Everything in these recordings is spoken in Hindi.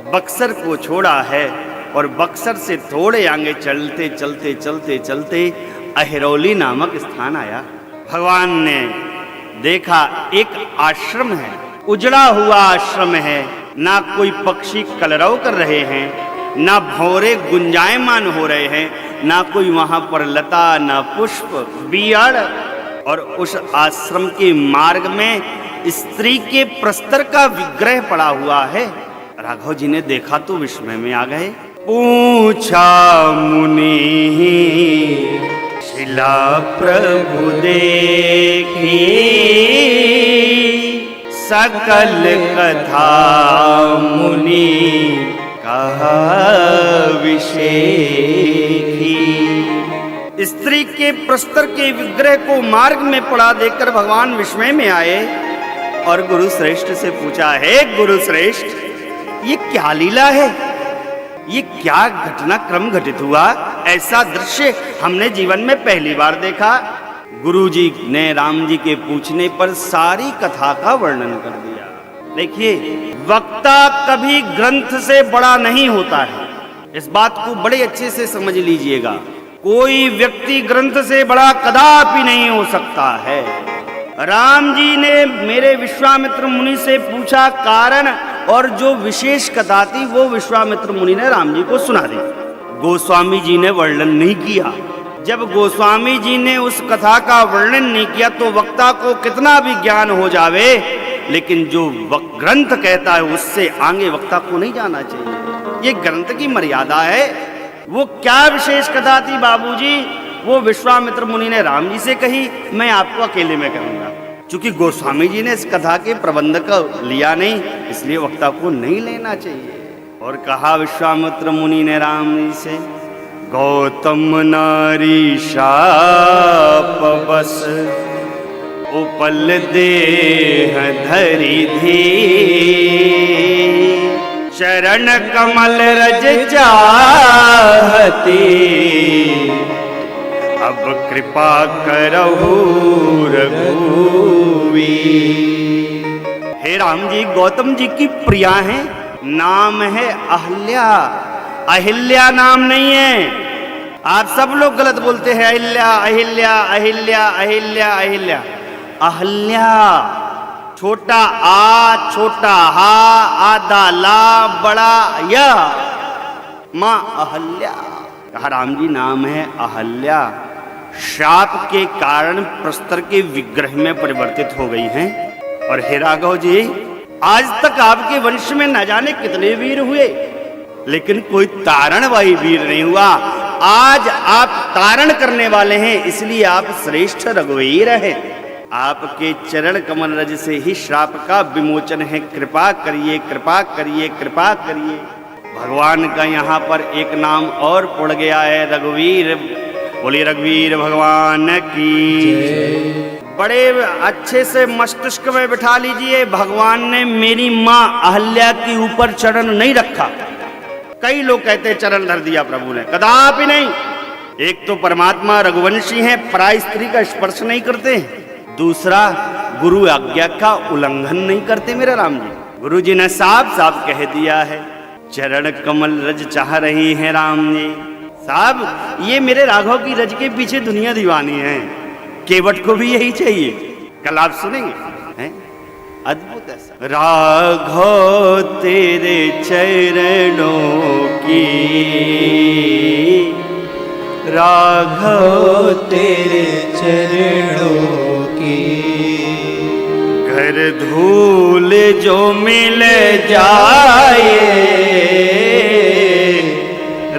बक्सर को छोड़ा है और बक्सर से थोड़े आगे चलते चलते चलते चलते अहिरौली नामक स्थान आया। भगवान ने देखा एक आश्रम है, उजड़ा हुआ आश्रम है, ना कोई पक्षी कलरव कर रहे हैं, ना भौरे गुंजायमान हो रहे हैं, ना कोई वहां पर लता, ना पुष्प, बियड़। और उस आश्रम के मार्ग में स्त्री के प्रस्तर का विग्रह पड़ा हुआ है। राघव जी ने देखा तो विस्मय में आ गए। पूछा मुनि शिला प्रभु देखी, सकल कथा मुनि कहा विशेखी। स्त्री के प्रस्तर के विग्रह को मार्ग में पड़ा देखकर भगवान विस्मय में आए और गुरु श्रेष्ठ से पूछा, है गुरु श्रेष्ठ, ये क्या लीला है, ये क्या घटनाक्रम घटित हुआ? ऐसा दृश्य हमने जीवन में पहली बार देखा। गुरुजी ने राम जी के पूछने पर सारी कथा का वर्णन कर दिया। देखिए, वक्ता कभी ग्रंथ से बड़ा नहीं होता है, इस बात को बड़े अच्छे से समझ लीजिएगा। कोई व्यक्ति ग्रंथ से बड़ा कदापि नहीं हो सकता है। राम जी ने मेरे विश्वामित्र मुनि से पूछा कारण, और जो विशेष कथा थी वो विश्वामित्र मुनि ने राम जी को सुना दी। गोस्वामी जी ने वर्णन नहीं किया। जब गोस्वामी जी ने उस कथा का वर्णन नहीं किया तो वक्ता को कितना भी ज्ञान हो जावे, लेकिन जो ग्रंथ कहता है उससे आगे वक्ता को नहीं जाना चाहिए। ये ग्रंथ की मर्यादा है। वो क्या विशेष कथा थी बाबूजी? वो विश्वामित्र मुनि ने राम जी से कही, मैं आपको अकेले में कहूंगा। क्योंकि गोस्वामी जी ने इस कथा के प्रबंध को लिया नहीं, इसलिए वक्ता को नहीं लेना चाहिए। और कहा विश्वामित्र मुनि ने राम जी से, गौतम नारी शाप बस उपल देह धरि धी, चरण कमल रज चाहती, अब कृपा करहु रघुवीर। हे राम जी, गौतम जी की प्रिया हैं, नाम है अहल्या। अहिल्या नाम नहीं है। आप सब लोग गलत बोलते हैं, अहिल्या अहिल्या अहिल्या अहिल्या अहिल्या। अहल्या, छोटा आ, छोटा हा, आधा ला, बड़ा या, मां अहल्या। कहा राम जी नाम है अहल्या। शाप के कारण प्रस्तर के विग्रह में परिवर्तित हो गई हैं। और हे राघव जी, आज तक आपके वंश में न जाने कितने वीर हुए, लेकिन कोई तारणवाही वीर नहीं हुआ। आज आप तारण करने वाले हैं, इसलिए आप श्रेष्ठ रघुवीर हैं। आपके चरण कमल रज से ही श्राप का विमोचन है। कृपा करिए, कृपा करिए, कृपा करिए। भगवान का यहाँ पर एक नाम और पड़ गया है, रघुवीर। बोलिए रघुवीर भगवान की। बड़े अच्छे से मस्तिष्क में बिठा लीजिए, भगवान ने मेरी माँ अहल्या के ऊपर चरण नहीं रखा। कई लोग कहते हैं चरण धर दिया प्रभु ने, कदापि नहीं। एक तो परमात्मा रघुवंशी हैं, पराई स्त्री का स्पर्श नहीं करते। दूसरा, गुरु आज्ञा का उल्लंघन नहीं करते मेरे राम जी। गुरु जी ने साफ साफ कह दिया है, चरण कमल रज चाह रही है राम जी। साहब, ये मेरे राघव की रज के पीछे दुनिया दीवानी है। केवट को भी यही चाहिए। कल आप सुनेंगे, हैं? अद्भुत ऐसा। राघव तेरे चरणों की, राघव तेरे चरणों की, घर धूल जो मिल जाए,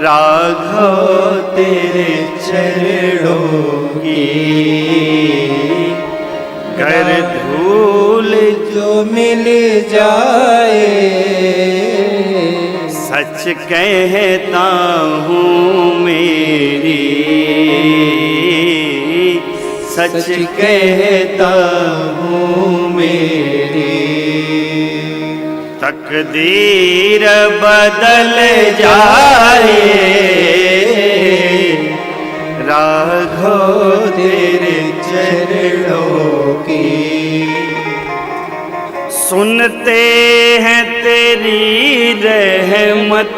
राघव तेरे चरणों की, घर धूल जो मिल जाए। सच कहता हूँ मेरी, सच कहता हूँ मेरी, तकदीर बदल जाए, राघव तेरे चरणों की। सुनते हैं तेरी रहमत,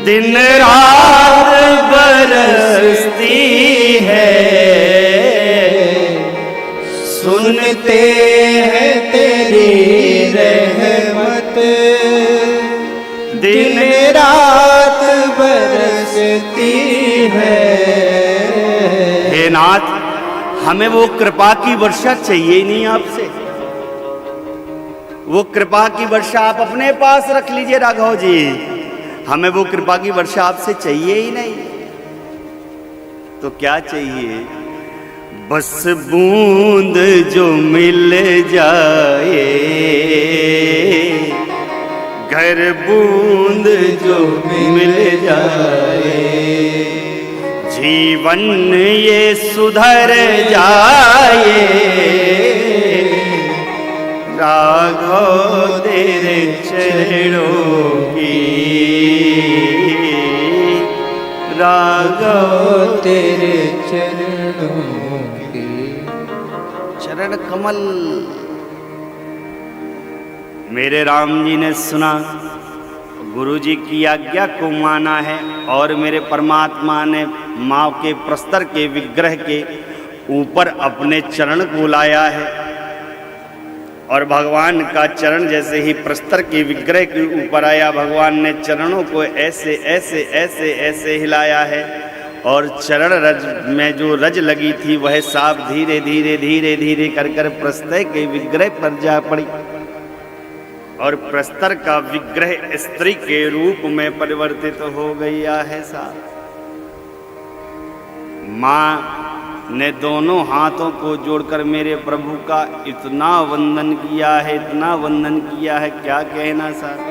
दिन रात बरसती है। सुनते हैं तेरी रहमत, दिन रात बरसती है। हे नाथ, हमें वो कृपा की वर्षा चाहिए ही नहीं आपसे। वो कृपा की वर्षा आप अपने पास रख लीजिए राघव जी, हमें वो कृपा की वर्षा आपसे चाहिए ही नहीं। तो क्या चाहिए? बस बूंद जो मिल जाए, घर बूंद जो मिल जाए, जीवन ये सुधर जाए। राघव तेरे चरणों की, राघव तेरे चरणों की। चरण कमल। मेरे राम जी ने सुना, गुरु जी की आज्ञा को माना है और मेरे परमात्मा ने माँ के प्रस्तर के विग्रह के ऊपर अपने चरण को लाया है। और भगवान का चरण जैसे ही प्रस्तर के विग्रह के ऊपर आया, भगवान ने चरणों को ऐसे ऐसे ऐसे ऐसे हिलाया है। और चरण रज में जो रज लगी थी वह साफ धीरे धीरे धीरे धीरे कर कर प्रस्तर के विग्रह पर जा पड़ी। और प्रस्तर का विग्रह स्त्री के रूप में परिवर्तित हो गया है साहब। माँ ने दोनों हाथों को जोड़कर मेरे प्रभु का इतना वंदन किया है, इतना वंदन किया है, क्या कहना साहब।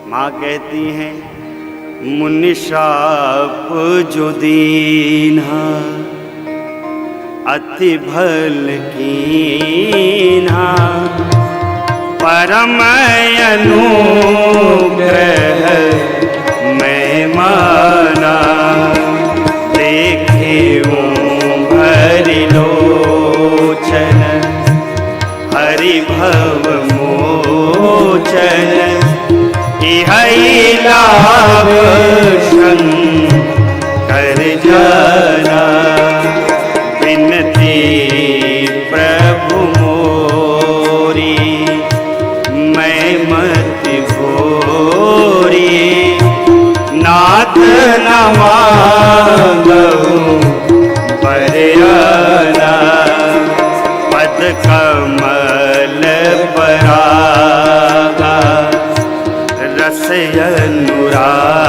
माँ कहती हैं, मुनिशाप जो दीन्हा अति भल कीन्हा, परम अनुग्रह मैं माना। देखे भरि लोचन हरि भव मोचन, इहै लाभ शंकर जाना। बिनती प्रभु मोरी मैं मत भोरी, नाथ न मांगहु बरयाना। पद कमल परागा रस अनुरागा,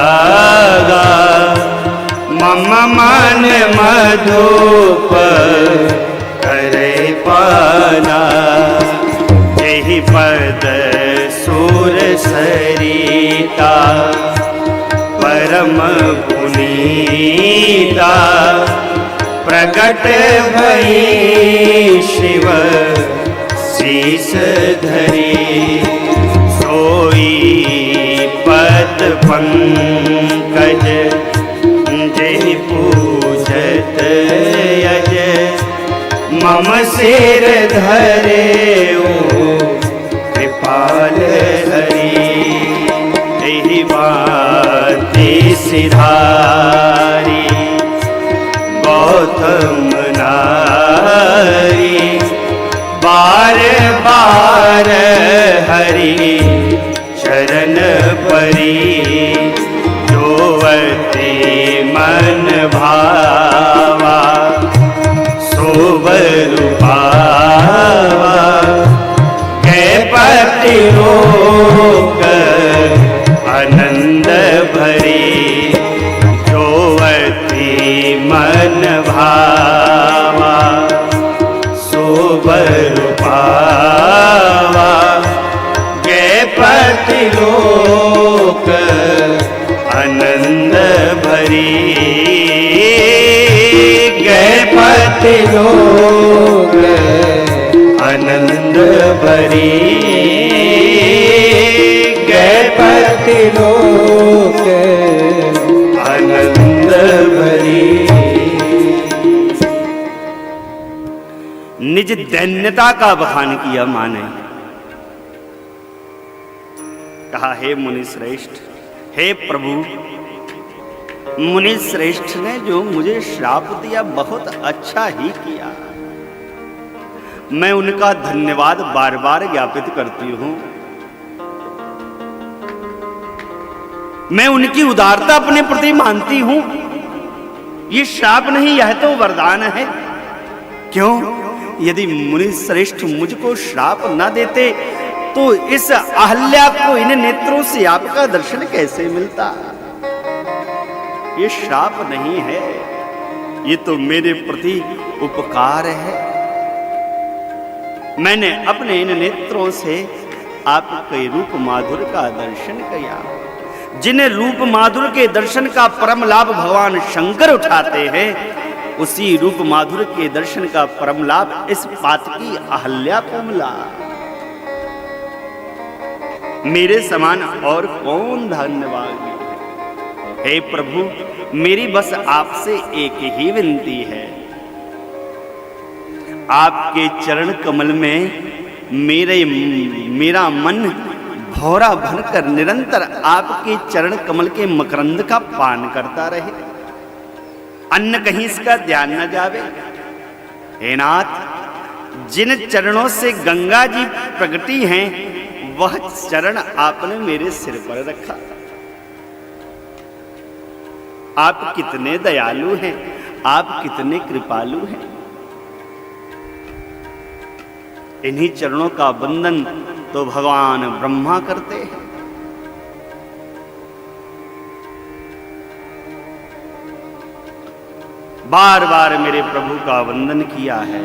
मम मन मधुप करे पाना। जेहि पद सुर सरिता परम पुनीता, प्रकट भई शिव शीस धरी। सोई पद पंकज जेहि पूजत यज, मम सिर धरे कृपाल हरि। एहि बाती सिधारी गौतम नारी, बार बार हरि चरण परी। जोवति मन भावा सोबर पावा, कैपति लोक आनंद भरी। जोवति मन भावा सोबर पावा, कैपति लोक आनंद भरी। कैपति लोक आनंद भरी, कैपति लोक आनंद भरी। निज दैन्यता का बखान किया मां ने। कहा, हे मुनि श्रेष्ठ, हे प्रभु, मुनि श्रेष्ठ ने जो मुझे श्राप दिया बहुत अच्छा ही किया। मैं उनका धन्यवाद बार बार ज्ञापित करती हूं। मैं उनकी उदारता अपने प्रति मानती हूं। ये श्राप नहीं, यह तो वरदान है। क्यों? यदि मुनि श्रेष्ठ मुझको श्राप न देते तो इस अहल्या को इन नेत्रों से आपका दर्शन कैसे मिलता? ये श्राप नहीं है, ये तो मेरे प्रति उपकार है। मैंने अपने इन नेत्रों से आपके रूप माधुर्य का दर्शन किया। जिन रूप माधुर्य के दर्शन का परम लाभ भगवान शंकर उठाते हैं, उसी रूप माधुर्य के दर्शन का परम लाभ इस पातकी अहल्या को मिला। मेरे समान और कौन धन्यवाद? हे प्रभु, मेरी बस आपसे एक ही विनती है। आपके चरण कमल में मेरा मन भौरा भरकर निरंतर आपके चरण कमल के मकरंद का पान करता रहे, अन्न कहीं इसका ध्यान न जावे। हे नाथ, जिन चरणों से गंगा जी प्रगटी हैं, वह चरण आपने मेरे सिर पर रखा। आप कितने दयालु हैं, आप कितने कृपालु हैं। इन्हीं चरणों का वंदन तो भगवान ब्रह्मा करते हैं। बार बार मेरे प्रभु का वंदन किया है।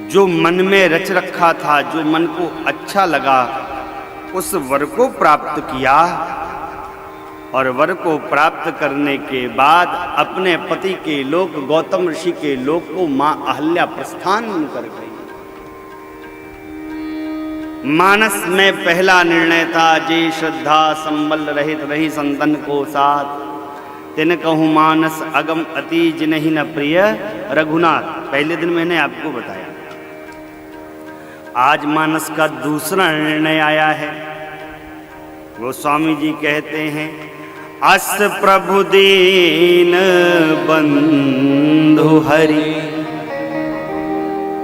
जो मन में रच रखा था, जो मन को अच्छा लगा, उस वर को प्राप्त किया। और वर को प्राप्त करने के बाद अपने पति के लोक, गौतम ऋषि के लोक को मां अहल्या प्रस्थान कर गई। मानस में पहला निर्णय था, जे श्रद्धा संबल रहित रही संतन को साथ, तिन कहूं मानस अगम अति जिनहि न प्रिय रघुनाथ। पहले दिन मैंने आपको बताया। आज मानस का दूसरा निर्णय आया है। गोस्वामी जी कहते हैं, अस प्रभु दीन बंधु हरि,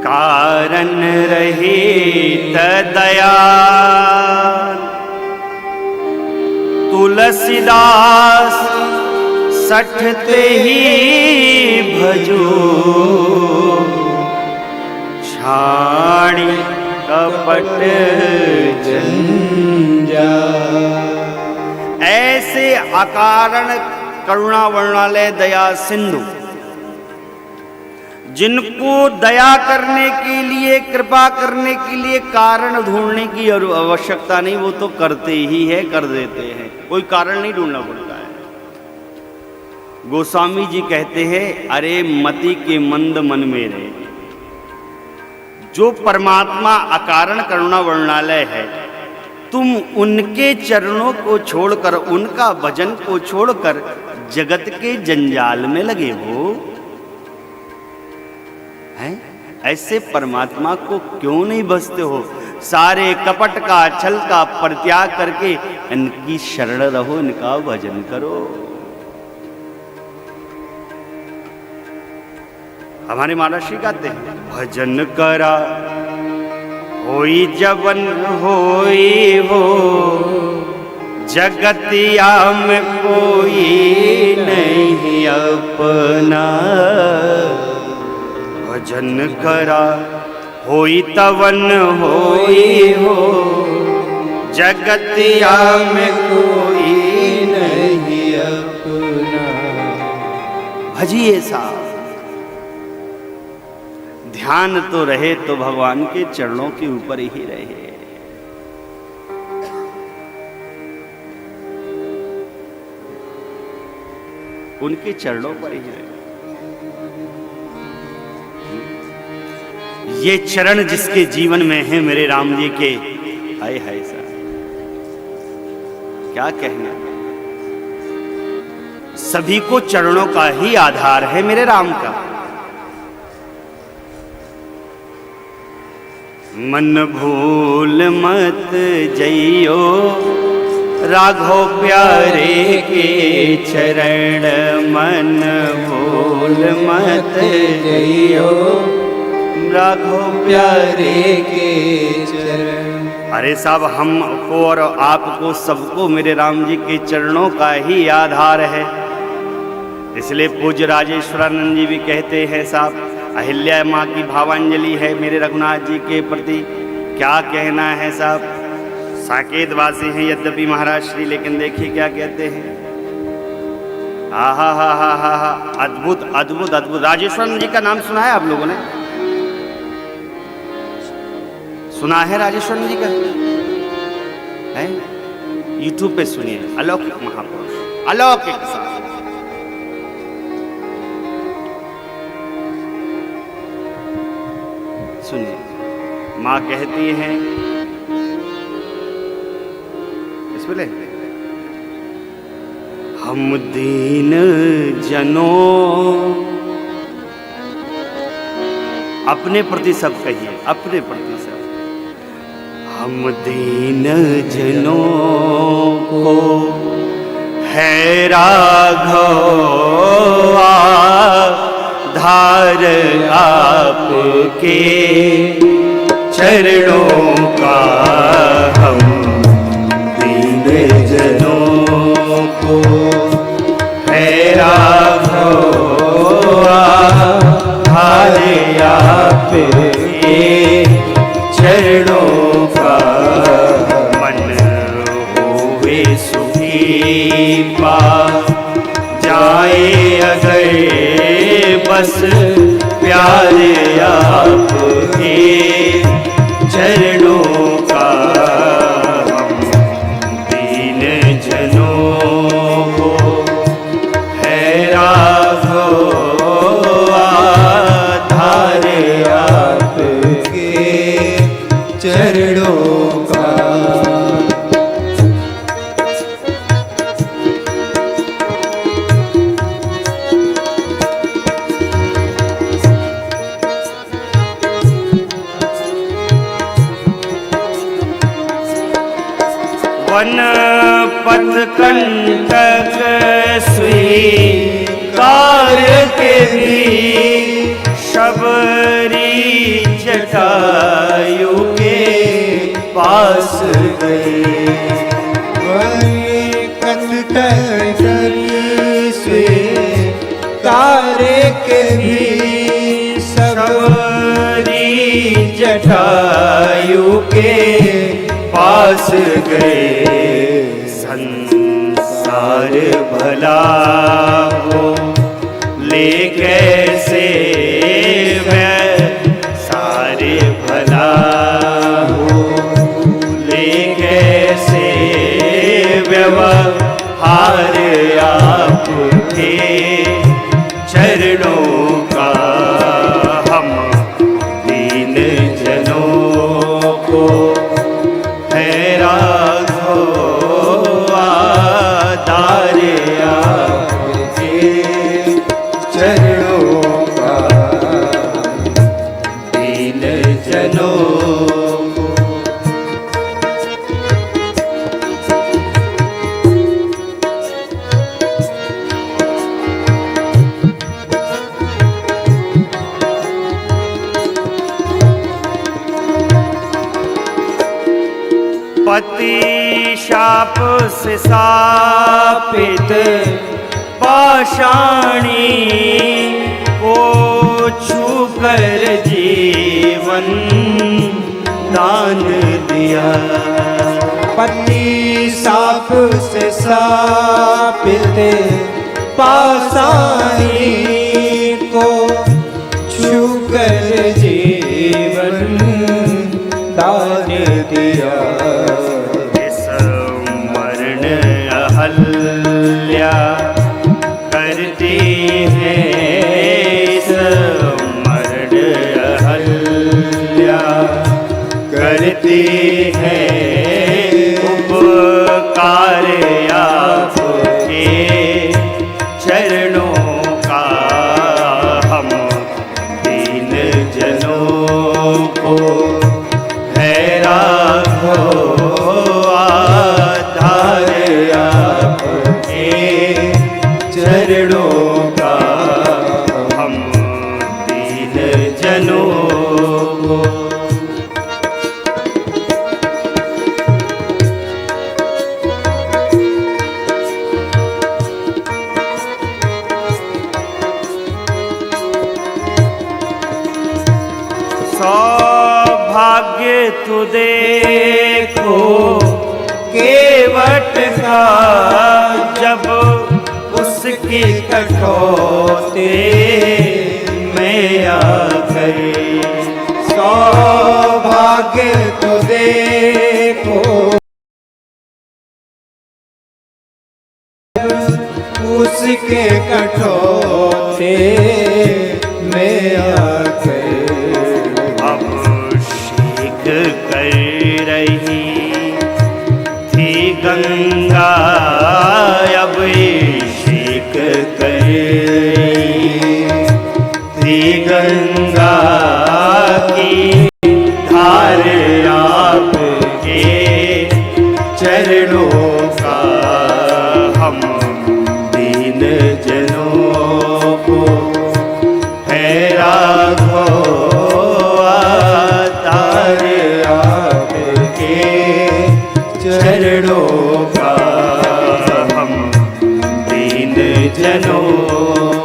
कारण रहित दया, तुलसीदास सठते ही भजो, छाड़ी कपट जंजा। ऐसे अकारण करुणा वर्णालय दया सिंधु, जिनको दया करने के लिए, कृपा करने के लिए कारण ढूंढने की आवश्यकता नहीं, वो तो करते ही है, कर देते हैं। कोई कारण नहीं ढूंढना पड़ता है। गोस्वामी जी कहते हैं, अरे मति के मंद मन मेरे, जो परमात्मा अकारण करुणा वर्णालय है, तुम उनके चरणों को छोड़कर, उनका भजन को छोड़कर जगत के जंजाल में लगे हो हैं? ऐसे परमात्मा को क्यों नहीं भजते हो? सारे कपट का, छल का परित्याग करके इनकी शरण रहो, इनका भजन करो। हमारे महाराष्ट्री गाते हैं, भजन करा होई जवन होई हो, जगतिया में कोई नहीं अपना। भजन करा होई तवन होई हो, जगतिया में कोई नहीं अपना। भजिए साहब, ध्यान तो रहे तो भगवान के चरणों के ऊपर ही रहे। उनके चरणों पर ही रहे। ये चरण जिसके जीवन में है मेरे राम जी के, हाय हाय सा क्या कहना। सभी को चरणों का ही आधार है मेरे राम का। मन भूल मत जइयो राघव प्यारे के चरण, मन भूल मत जइयो राघव प्यारे के चरण। अरे साहब, हमको और आपको सबको मेरे राम जी के चरणों का ही आधार है। इसलिए पूज्य राजेश्वरानंद जी भी कहते हैं साहब, अहिल्या माँ की भावांजलि है मेरे रघुनाथ जी के प्रति। क्या कहना है साहब, साकेत वासी हैं यद्यपि महाराज श्री, लेकिन देखिए क्या कहते हैं। हा, अद्भुत अद्भुत अद्भुत। राजेश्वरानंद जी का नाम सुना है आप लोगों ने? सुना है राजेश्वरानंद जी का? है? यूट्यूब पे सुनिए, अलौकिक महापुरुष, अलौकिक साहब। सुनिए, माँ कहती हैं इसमें, हम दीन जनों, अपने प्रति सब कहिए, अपने प्रति सब, हम दीन जनों को है राघव धार आपके चरणों का, हम दीन जनों को है राघव धार आपके चरणों का, मन होवे सुखी पा जाए अगर बस प्यारे आपके चरणों का, हम दीन जनों को है राघव आधार आपके चरणों का। वन पथ कंटक स्वीकार के भी शबरी जटायु के पास गए, तारे के भी शबरी जटायु के पास गए, संसार भला हो ले कैसे वह सारे भला हो ले कैसे व्यवहार आपके चरणों का, हम दीन जनों को है राघव आधार आपके चरणों का, दीन जनों को। पति शाप से शापित पाषाणी को छूकर जीवन दान दिया, पति साप से शापित पाषाणी को छूकर जीवन दान दिया, मरण अहल्या करती है, मरण अहल्या करती है उपकार आपके चरणों का, हम दीन जनों को सौभाग्य तु देखो केवट का, जब उसकी कठौते में आकर। सौभाग्य तो देखो उसके कठौते में आकर। अभिषेक कर रही थी गंगा, अभिषेक कर रही थी गंगा की धार आपके चरणों का। हम दीन जनों को है राघो अवतार आपके चरणों का। हम दीन जनों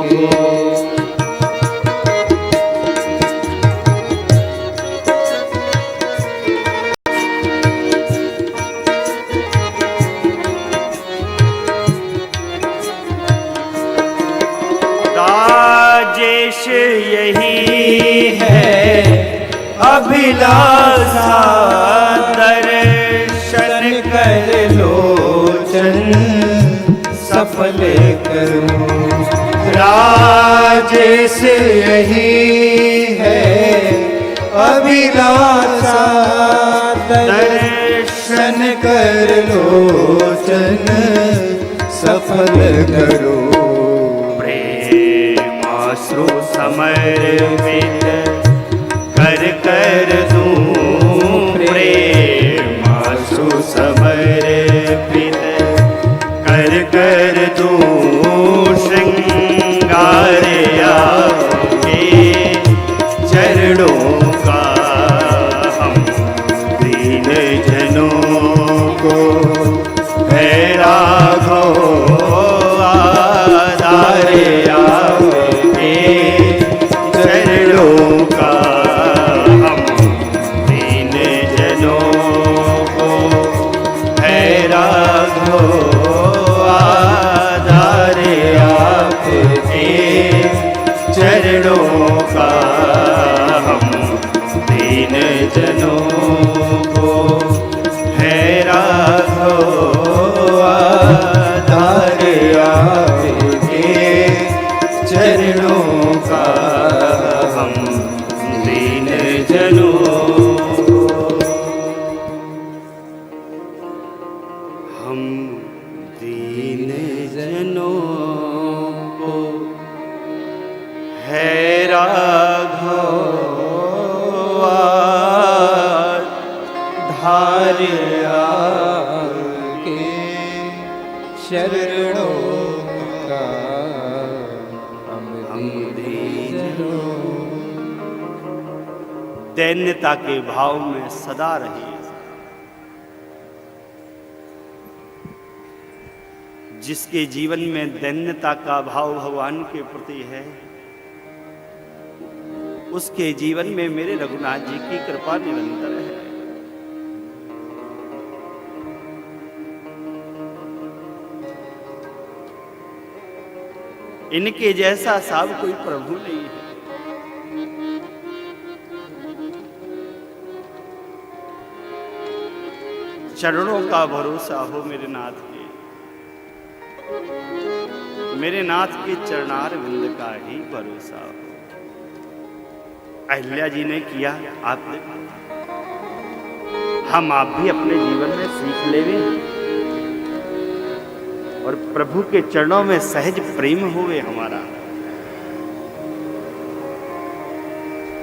को राजेश यही है अभिलाषा, दर्शन कर लोचन सफल करूं। राजेश यही है अभिलाषा, दर्शन कर लोचन सफल करो। प्रेमाश्रु समर्पित कर कर दूं, प्रेमाश्रु समर्पित कर कर दूं। श्रृंगार आपके चरणों का। हम दीन जनों को है राघो आधार आपके चरणों का। हम दीन जनों को है राघो आधार आपके चरणों का। हम दीन जनों को है राघो आधार आपके चरणों का। हम दीन जनों हम दीन जनों को है राघो धार आपके चरणों का। हम दीन दैन्यता के भाव में सदा रहिए। जिसके जीवन में दैन्यता का भाव भगवान के प्रति है, उसके जीवन में मेरे रघुनाथ जी की कृपा निरंतर है। इनके जैसा साब कोई प्रभु नहीं है। चरणों का भरोसा हो मेरे नाथ के, मेरे नाथ के चरणार विंद का ही भरोसा हो। अहिल्या जी ने किया, आपने हम आप भी अपने जीवन में सीख लेवे और प्रभु के चरणों में सहज प्रेम होवे। हमारा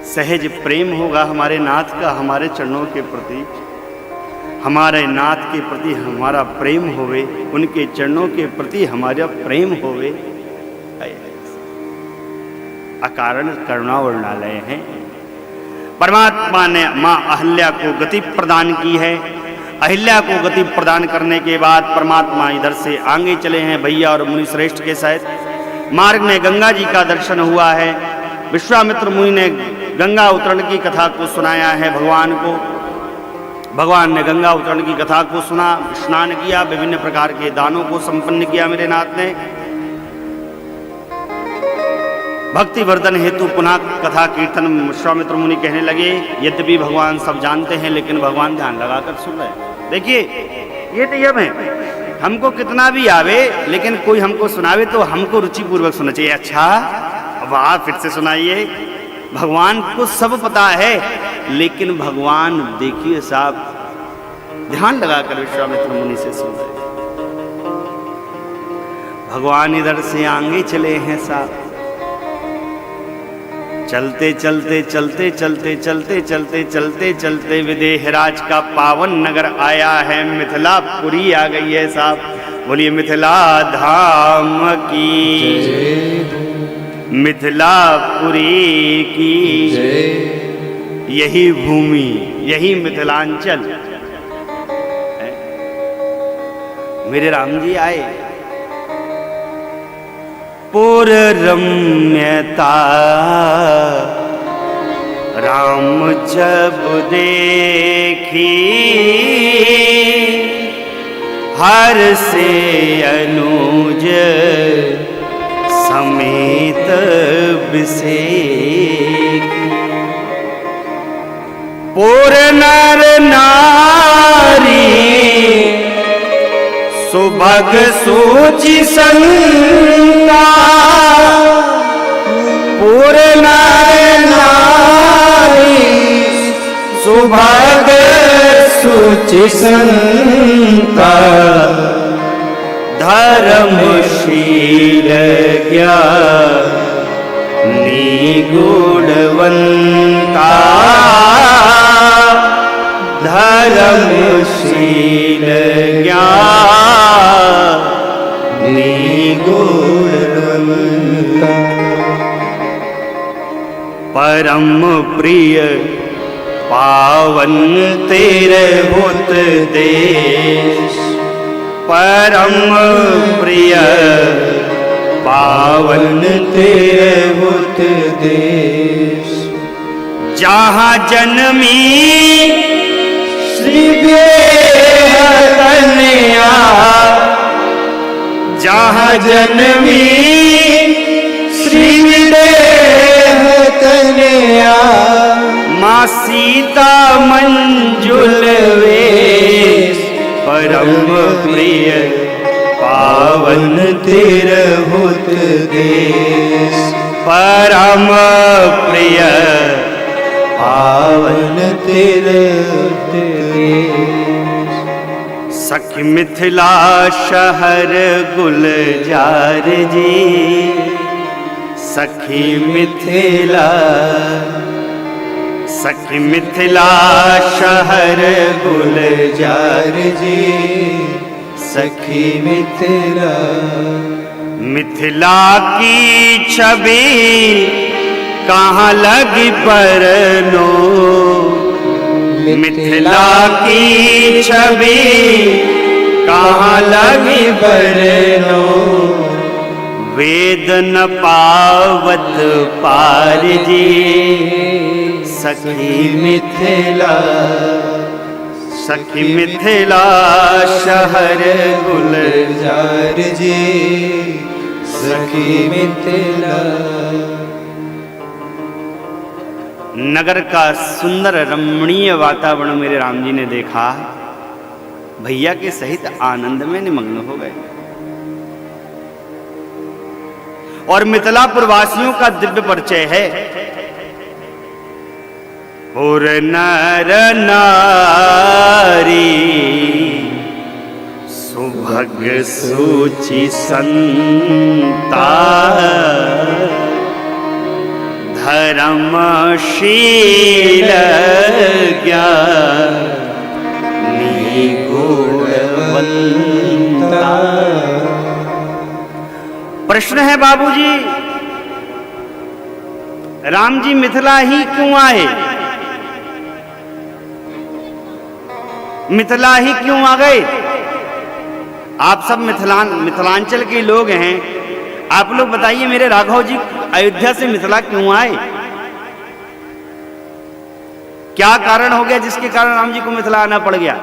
सहज प्रेम होगा हमारे नाथ का हमारे चरणों के प्रति। हमारे नाथ के प्रति हमारा प्रेम होवे, उनके चरणों के प्रति हमारा प्रेम होवे। अकारण करुणा वर्णालय है। परमात्मा ने माँ अहिल्या को गति प्रदान की है। अहिल्या को गति प्रदान करने के बाद परमात्मा इधर से आगे चले हैं भैया और मुनि श्रेष्ठ के साथ। मार्ग में गंगा जी का दर्शन हुआ है। विश्वामित्र मुनि ने गंगा उतरण की कथा को सुनाया है भगवान को। भगवान ने गंगा उतरण की कथा को सुना, स्नान किया, विभिन्न प्रकार के दानों को संपन्न किया मेरे नाथ ने। भक्ति वर्धन हेतु पुनः कथा कीर्तन विश्वामित्र मुनि कहने लगे। यद्यपि भगवान सब जानते हैं, लेकिन भगवान ध्यान लगाकर सुन रहे हैं। देखिए, ये नियम है, हमको कितना भी आवे, लेकिन कोई हमको सुनावे तो हमको रुचिपूर्वक सुनना चाहिए। अच्छा, वाह, फिर से सुनाइए। भगवान को सब पता है, लेकिन भगवान देखिए साहब ध्यान लगाकर विश्वामित्र मुनि से सुन रहे। भगवान इधर से आगे चले हैं साहब, चलते चलते चलते चलते चलते चलते चलते चलते विदेहराज का पावन नगर आया है, मिथिलापुरी आ गई है साहब। बोलिए मिथिला धाम की जय, मिथिलापुरी की जय। यही भूमि, यही मिथिलांचल है। मेरे राम जी आए, पुर रम्यता राम जब देखी, हर से अनुज समेत बिसेखी। पुर नर नारी सुभग सूचि संगा, पुर नर नारी सुभग सूचि संगा, धर्मशील ज्ञानी गुणवंता, धर्मशील ज्ञानी गुणवंता। परम प्रिय पावन तेरे भूत देश, परम प्रिय पावन तेरे भूत देश। जहाँ जन्मी श्री बेहतनिया, जहाँ जन्मी श्री बेहतनिया, माँ सीता मंजुल वेश, परम प्रिय पावन तिरहुत देश, परम प्रिय पावन तिरहुत देश। सखी मिथिला शहर गुलजार जी, सखी मिथिला, सखी मिथिला शहर गुलजार जी, सखी मिथिला। मिथिला की छवि कहाँ लगी परनो, मिथिला की छवि कहाँ लगी परनो, वेद न पावत पार जी, सखी मिथिला, सखी मिथिला शहर गुलजार जी, सखी मिथिला। नगर का सुंदर रमणीय वातावरण मेरे राम जी ने देखा, भैया के सहित आनंद में निमग्न हो गए। और मिथिलापुर वासियों का दिव्य परिचय है, पुर नर नारी सुभग सूचि संता, धर्मशील ज्ञानी गुणवंता। प्रश्न है बाबूजी, राम जी मिथिला ही क्यों आए, मिथिला ही क्यों आ गए? आप सब मिथिलांचल के लोग हैं, आप लोग बताइए मेरे राघव जी अयोध्या से मिथिला क्यों आए? क्या कारण हो गया जिसके कारण राम जी को मिथिला आना पड़ गया?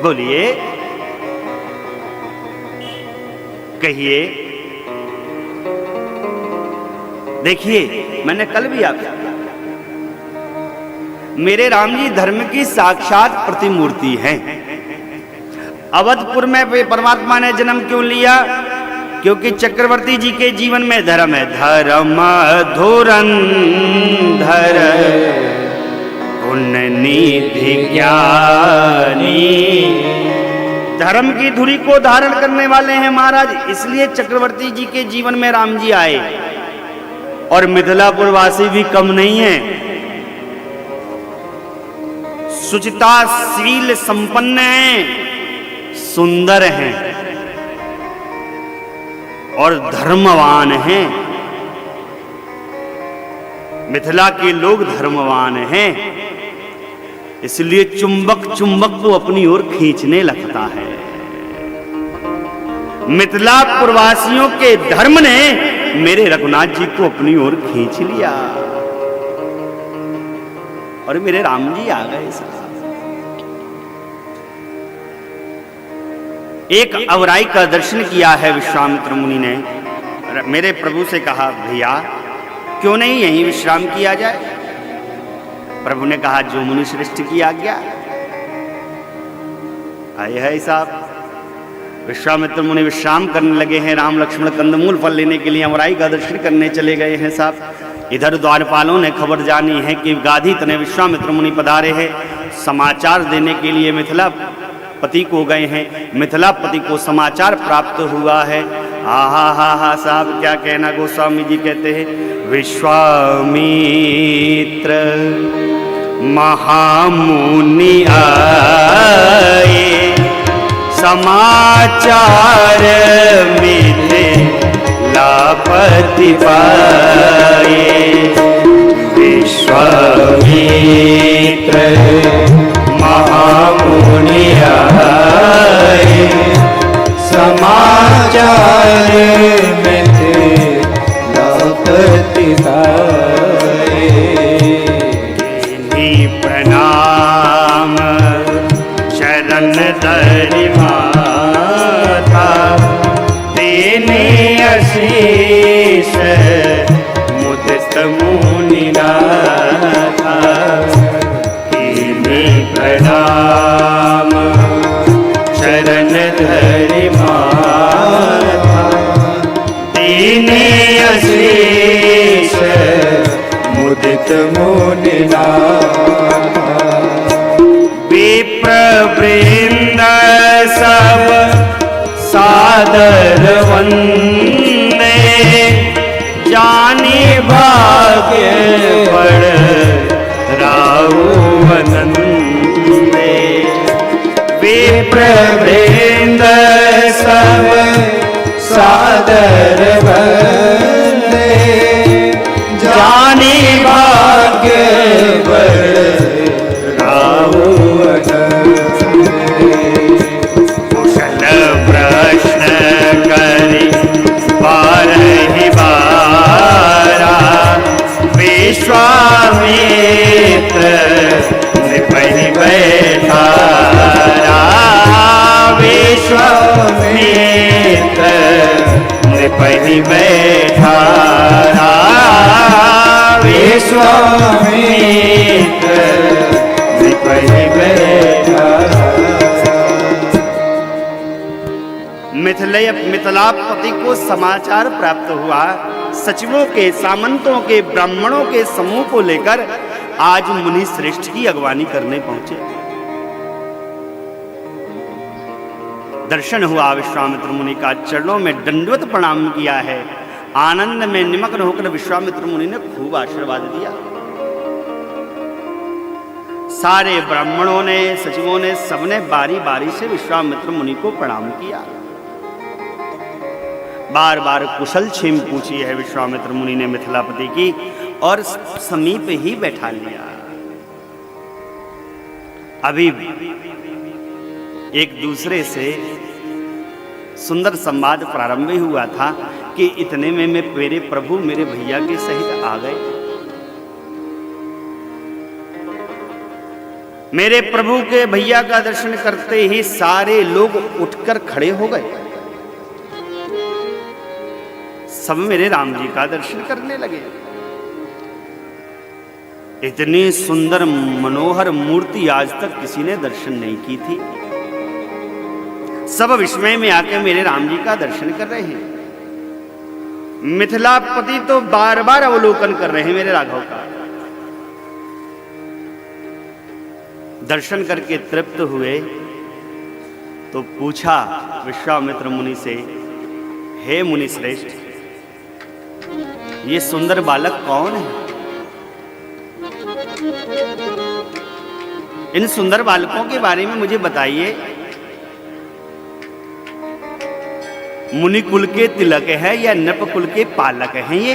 बोलिए, कहिए। देखिए, मैंने कल भी आपसे, मेरे राम जी धर्म की साक्षात प्रतिमूर्ति हैं। अवधपुर में परमात्मा ने जन्म क्यों लिया? क्योंकि चक्रवर्ती जी के जीवन में धर्म है। धर्म धुरंधर उन्नीति ज्ञानी, धर्म की धुरी को धारण करने वाले हैं महाराज। इसलिए चक्रवर्ती जी के जीवन में राम जी आए। और मिथिलापुर वासी भी कम नहीं है, शुचिताशील संपन्न हैं, सुंदर हैं और धर्मवान हैं। मिथिला के लोग धर्मवान हैं, इसलिए चुंबक चुंबक को अपनी ओर खींचने लगता है। मिथिला प्रवासियों के धर्म ने मेरे रघुनाथ जी को अपनी ओर खींच लिया और मेरे राम जी आ गए। एक अवराई का दर्शन किया है विश्वामित्र मुनि ने। मेरे प्रभु से कहा, भैया क्यों नहीं यहीं विश्राम किया जाए? प्रभु ने कहा, जो मुनि श्रेष्ठ की आज्ञा। आए है साहब, विश्वामित्र मुनि विश्राम करने लगे हैं। राम लक्ष्मण कंदमूल फल लेने के लिए अमराई का दर्शन करने चले गए हैं साहब। इधर द्वारपालों ने खबर जानी है कि गाधी तने विश्वामित्र मुनि पधारे हैं। समाचार देने के लिए मिथिला पति को गए हैं। मिथिलापति को समाचार प्राप्त हुआ है। आहा हा हा साहब, क्या कहना। गोस्वामी जी कहते हैं, विश्वामित्र महामुनि आए, समाचार मिथिलापति पाए। विश्वामित्र महामुनि आए, समाचार मिथिलापति पाए। प्रणाम शरण धरि माथा, देने आशीष मुदित मुनि नाथा। प्रणाम शरण धरि माथा, दीने आशीष मुदित मुनि नाथा। विप्र वृंद सब सादर वंदे, जानी भाग्य बड़ राहुवनंदे। विप्र वृंद सब सादर वंदे, जानी भाग्य बड़ राहुवनंदे। कुशल प्रश्न करि बारहि बारा, विश्वामित्र नृपहि बैठारा। विश्वामित्र नृपहि बैठारा। विश्वामित्र नृपहि बैठारा। मिथिलापति को समाचार प्राप्त हुआ। सचिवों के, सामंतों के, ब्राह्मणों के समूह को लेकर आज मुनि श्रेष्ठ की अगवानी करने पहुंचे। दर्शन हुआ विश्वामित्र मुनि का, चरणों में दंडवत प्रणाम किया है। आनंद में निमग्न होकर विश्वामित्र मुनि ने खूब आशीर्वाद दिया। सारे ब्राह्मणों ने, सचिवों ने, सबने बारी बारी से विश्वामित्र मुनि को प्रणाम किया। बार बार कुशल क्षेम पूछी है विश्वामित्र मुनि ने मिथिलापति की और समीप ही बैठा लिया। अभी एक दूसरे से सुंदर संवाद प्रारंभ हुआ था कि इतने में मेरे प्रभु मेरे भैया के सहित आ गए। मेरे प्रभु के भैया का दर्शन करते ही सारे लोग उठकर खड़े हो गए। सब मेरे राम जी का दर्शन करने लगे। इतनी सुंदर मनोहर मूर्ति आज तक किसी ने दर्शन नहीं की थी। सब विस्मय में आकर मेरे राम जी का दर्शन कर रहे हैं। मिथिलापति तो बार बार अवलोकन कर रहे हैं मेरे राघव का। दर्शन करके तृप्त हुए तो पूछा विश्वामित्र मुनि से, हे मुनि श्रेष्ठ, ये सुंदर बालक कौन है? इन सुंदर बालकों के बारे में मुझे बताइए। मुनि कुल के तिलक है या नृप कुल के पालक हैं ये?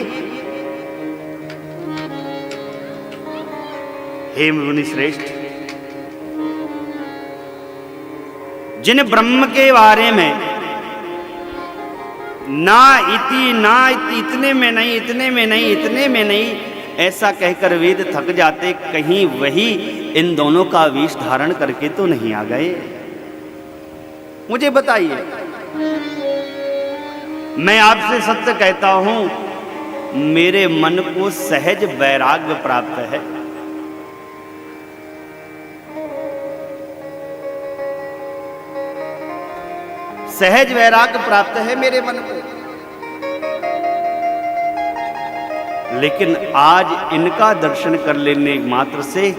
हे मुनि श्रेष्ठ, जिन ब्रह्म के बारे में ना इति इतने में नहीं, इतने में नहीं, इतने में नहीं ऐसा कहकर वेद थक जाते, कहीं वही इन दोनों का वेश धारण करके तो नहीं आ गए? मुझे बताइए। मैं आपसे सत्य कहता हूं, मेरे मन को सहज वैराग्य प्राप्त है। सहज वैराग्य प्राप्त है मेरे मन को। लेकिन आज इनका दर्शन कर लेने मात्र से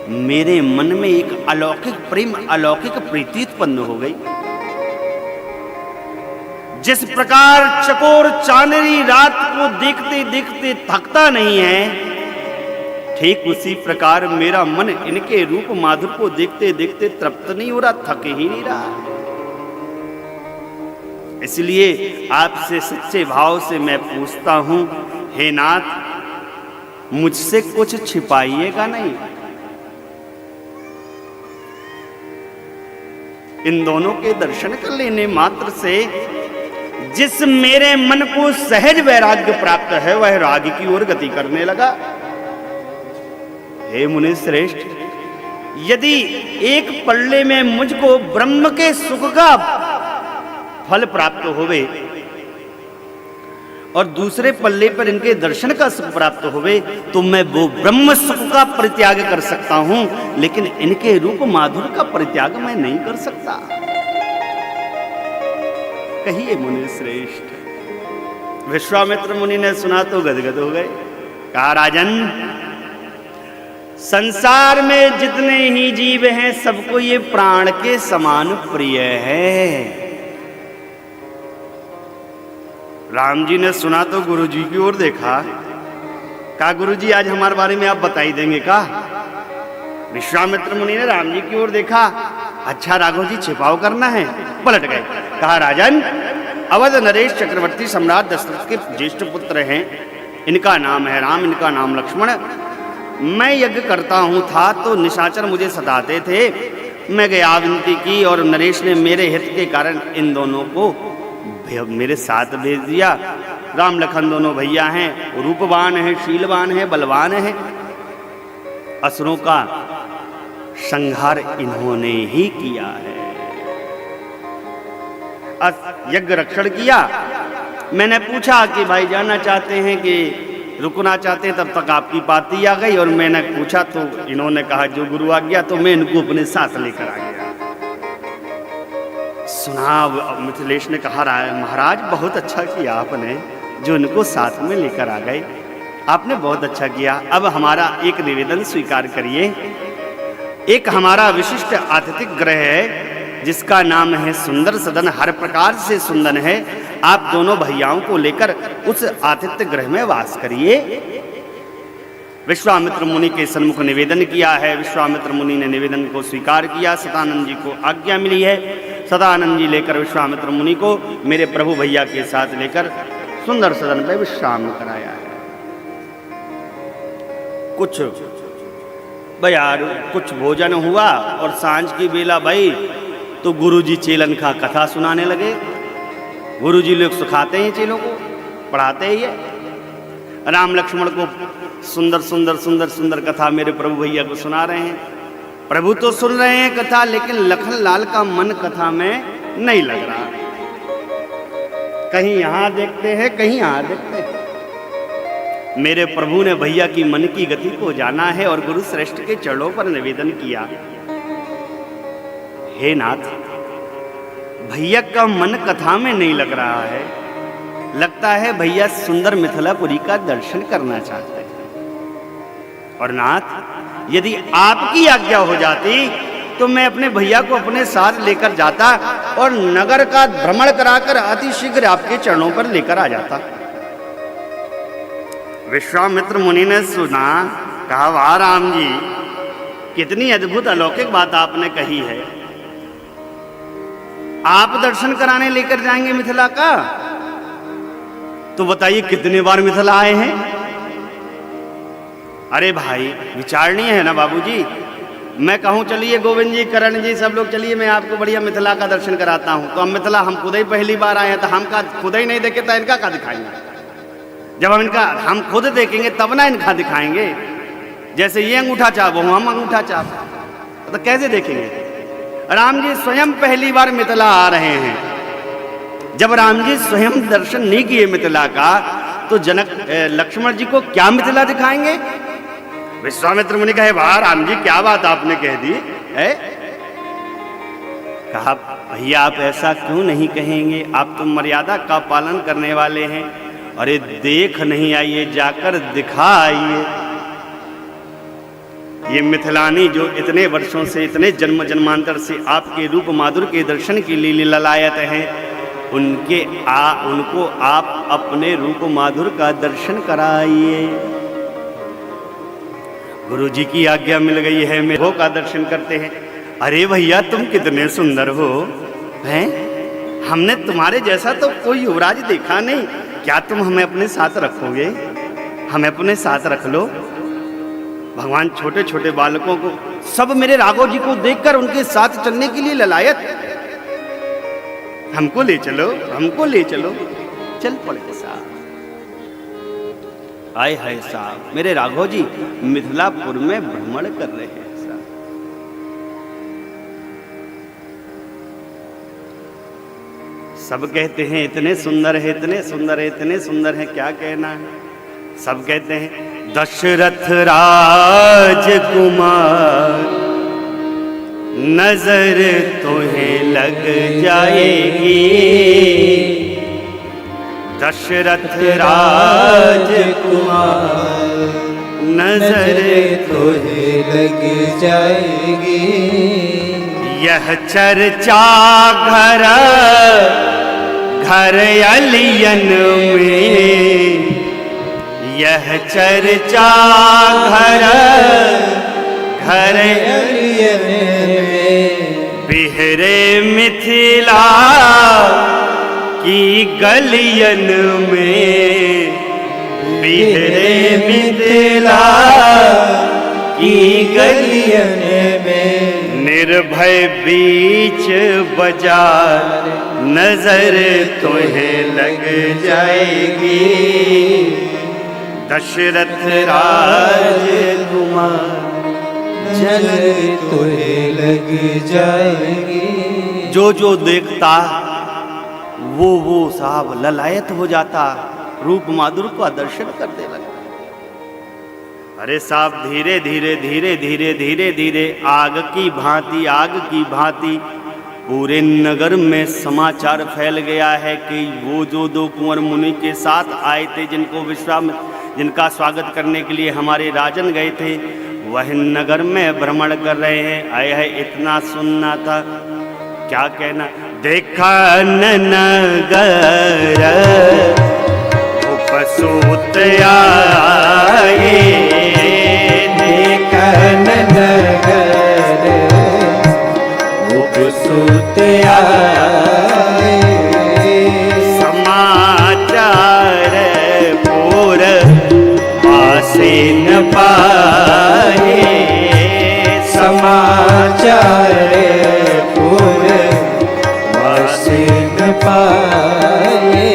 मेरे मन में एक अलौकिक प्रेम, अलौकिक प्रीति उत्पन्न हो गई। जिस प्रकार चकोर चांदनी रात को देखते देखते थकता नहीं है, ठीक उसी प्रकार मेरा मन इनके रूप माधुर को देखते देखते तृप्त नहीं हो रहा, थक ही नहीं रहा। इसलिए आपसे सच्चे भाव से मैं पूछता हूं, हे नाथ, मुझसे कुछ छिपाइएगा नहीं। इन दोनों के दर्शन कर लेने मात्र से जिस मेरे मन को सहज वैराग्य प्राप्त है, वह राग की ओर गति करने लगा। हे मुनि श्रेष्ठ, यदि एक पल्ले में मुझको ब्रह्म के सुख का फल प्राप्त होवे और दूसरे पल्ले पर इनके दर्शन का सुख प्राप्त होवे, तो मैं वो ब्रह्म सुख का परित्याग कर सकता हूं, लेकिन इनके रूप माधुर का परित्याग मैं नहीं कर सकता। कहिए मुनि श्रेष्ठ। विश्वामित्र मुनि ने सुना तो गदगद हो गए। कहा, राजन, संसार में जितने ही जीव हैं सबको ये प्राण के समान प्रिय है। राम जी ने सुना तो गुरु जी की ओर देखा। कहा, गुरु जी, आज हमारे बारे में आप बताई देंगे का? विश्वामित्र मुनि ने राम जी की ओर देखा। अच्छा राघव जी, छिपाव करना है? पलट गए। कहा, राजन, अवध नरेश चक्रवर्ती सम्राट दशरथ के ज्येष्ठ पुत्र हैं। इनका नाम है राम, इनका नाम लक्ष्मण। मैं यज्ञ करता हूं था तो निशाचर मुझे सताते थे। मैं गया, विनती की और नरेश ने मेरे हित के कारण इन दोनों को मेरे साथ भेज दिया। राम लखन दोनों भैया हैं, रूपवान हैं, शीलवान हैं, बलवान हैं। असुरों का संहार इन्होंने ही किया है। यज्ञ रक्षण किया। मैंने पूछा कि भाई जाना चाहते हैं कि रुकना चाहते हैं, तब तक आपकी पाती आ गई। और मैंने पूछा तो इन्होंने कहा जो गुरु आ गया, तो मैं इनको अपने साथ लेकर आ गया। सुना मिथिलेश ने कहा, महाराज बहुत अच्छा किया आपने जो इनको साथ में लेकर आ गए। आपने बहुत अच्छा किया। अब हमारा एक निवेदन स्वीकार करिए। एक हमारा विशिष्ट आतिथ्य गृह है जिसका नाम है सुंदर सदन, हर प्रकार से सुंदर है। आप दोनों भैयाओं को लेकर उस आतिथ्य गृह में वास करिए। विश्वामित्र मुनि के सन्मुख निवेदन किया है। विश्वामित्र मुनि ने निवेदन को स्वीकार किया। सदानंद जी को आज्ञा मिली है। सदानंद जी लेकर विश्वामित्र मुनि को मेरे प्रभु भैया के साथ लेकर सुंदर सदन में विश्राम कराया है। कुछ भोजन हुआ और सांझ की बेला भई तो गुरुजी चेलन का कथा सुनाने लगे। गुरुजी लोग सिखाते हैं चेलों को। पढ़ाते ही है। राम लक्ष्मण को सुंदर सुंदर सुंदर सुंदर कथा मेरे प्रभु भैया को सुना रहे हैं। प्रभु तो सुन रहे हैं कथा, लेकिन लखन लाल का मन कथा में नहीं लग रहा। कहीं यहां देखते हैं, कहीं यहां देखते हैं। मेरे प्रभु ने भैया की मन की गति को जाना है और गुरु श्रेष्ठ के चरणों पर निवेदन किया, हे नाथ, भैया का मन कथा में नहीं लग रहा है। लगता है भैया सुंदर मिथिलापुरी का दर्शन करना चाहते हैं। और नाथ, यदि आपकी आज्ञा हो जाती तो मैं अपने भैया को अपने साथ लेकर जाता और नगर का भ्रमण कराकर अति शीघ्र आपके चरणों पर लेकर आ जाता। विश्वामित्र मुनि ने सुना, कहा, वाह राम जी, कितनी अद्भुत अलौकिक बात आपने कही है। आप दर्शन कराने लेकर जाएंगे मिथिला का? तो बताइए कितने बार मिथिला आए हैं? अरे भाई, विचारणीय है ना बाबूजी। मैं कहूं चलिए गोविंद जी, करण जी, सब लोग चलिए, मैं आपको बढ़िया मिथिला का दर्शन कराता हूं, तो हम मिथिला हम खुद ही पहली बार आए हैं, तो हम का खुद ही नहीं देखे तो इनका का दिखाएंगे? जब हम खुद देखेंगे तब ना इनका दिखाएंगे। जैसे ये अंगूठा चाप हो, हम अंगूठा चाप, तो कैसे देखेंगे? राम जी स्वयं पहली बार मिथिला आ रहे हैं। जब राम जी स्वयं दर्शन नहीं किए मिथिला का, तो लक्ष्मण जी को क्या मिथिला दिखाएंगे? विश्वामित्र मुनि कहे, वाह राम जी, क्या बात आपने कह दी है। कहा, भैया आप ऐसा क्यों नहीं कहेंगे, आप तो मर्यादा का पालन करने वाले हैं। अरे देख नहीं आइए, जाकर दिखा आइए। ये मिथिलानी जो इतने वर्षों से, इतने जन्म जन्मांतर से आपके रूप माधुर के दर्शन के लिए ललायत हैं, उनको आप अपने रूप माधुर का दर्शन कराइए। गुरु जी की आज्ञा मिल गई है, मेरे का दर्शन करते हैं। अरे भैया, तुम कितने सुंदर हो, हैं? हमने तुम्हारे जैसा तो कोई युवराज देखा नहीं। क्या तुम हमें अपने साथ रखोगे? हमें अपने साथ रख लो। भगवान छोटे छोटे बालकों को, सब मेरे राघव जी को देखकर उनके साथ चलने के लिए ललायत। हमको ले चलो, हमको ले चलो। चल पड़े साहब। आए हाय साहब, मेरे राघव जी मिथिलापुर में भ्रमण कर रहे हैं साहब। सब कहते हैं इतने सुंदर है, इतने सुंदर है, इतने सुंदर है, क्या कहना है। सब कहते हैं दशरथ राजकुमार, नजर तुम्हें लग जाएगी। दशरथ राजकुमार, नजर तुम्हें लग जाएगी। यह चर्चा घर घर अलियन में, यह चर्चा घर घर अलियन में, बिहरे मिथिला की गलियन में, बिहरे मिथिला की गलियन में। निर्भय बीच बाजार, नजर तुम्हें लग जाएगी। दशरथ राजकुमार, नजर तुम्हें लग जाएगी। जो देखता वो साहब ललायत हो जाता, रूप माधुर का दर्शन करने लगता। अरे साहब, धीरे धीरे धीरे धीरे धीरे धीरे आग की भांति पूरे नगर में समाचार फैल गया है कि वो जो दो कुंवर मुनि के साथ आए थे, जिनका स्वागत करने के लिए हमारे राजन गए थे, वह नगर में भ्रमण कर रहे हैं। आए है, इतना सुनना था, क्या कहना। देखा नगर उपसूत आए, देखा नगर उपसूत आए। समाचार पूर पासे न पाए, समाचार पूर पासे न पाए।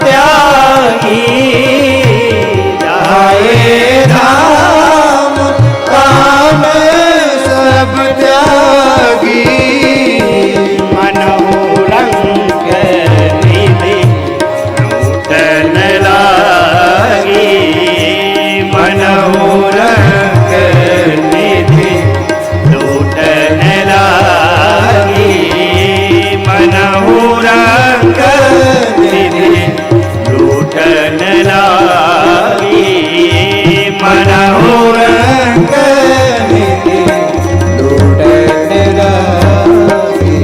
त्यागी जाए धाम काम सब त्यागी मनहु रंग निधि लूटन लागी मनहु रंग निधि लूटन लागी मनहु रंग निधि लूटन लागी मनहु रंग लूटन लागी।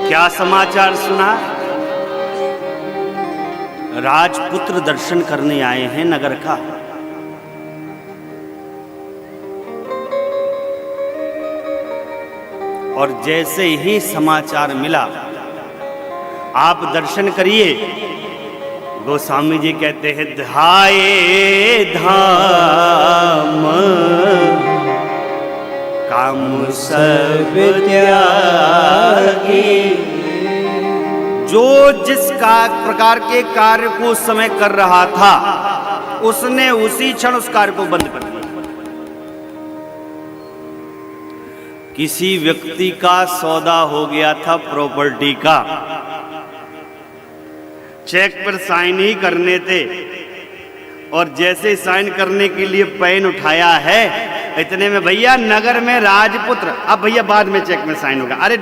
क्या समाचार सुना? राजपुत्र दर्शन करने आए हैं नगर का। और जैसे ही समाचार मिला आप दर्शन करिए, गोस्वामी जी कहते हैं ध्याये धाम काम सब त्यागी। जो जिस प्रकार के कार्य को उस समय कर रहा था उसने उसी क्षण उस कार्य को बंद कर दिया। किसी व्यक्ति का सौदा हो गया था प्रॉपर्टी का, चेक पर साइन ही करने थे और जैसे साइन करने के लिए पेन उठाया है इतने में भैया नगर में राजपुत्र, अब भैया बाद में चेक में साइन होगा। अरे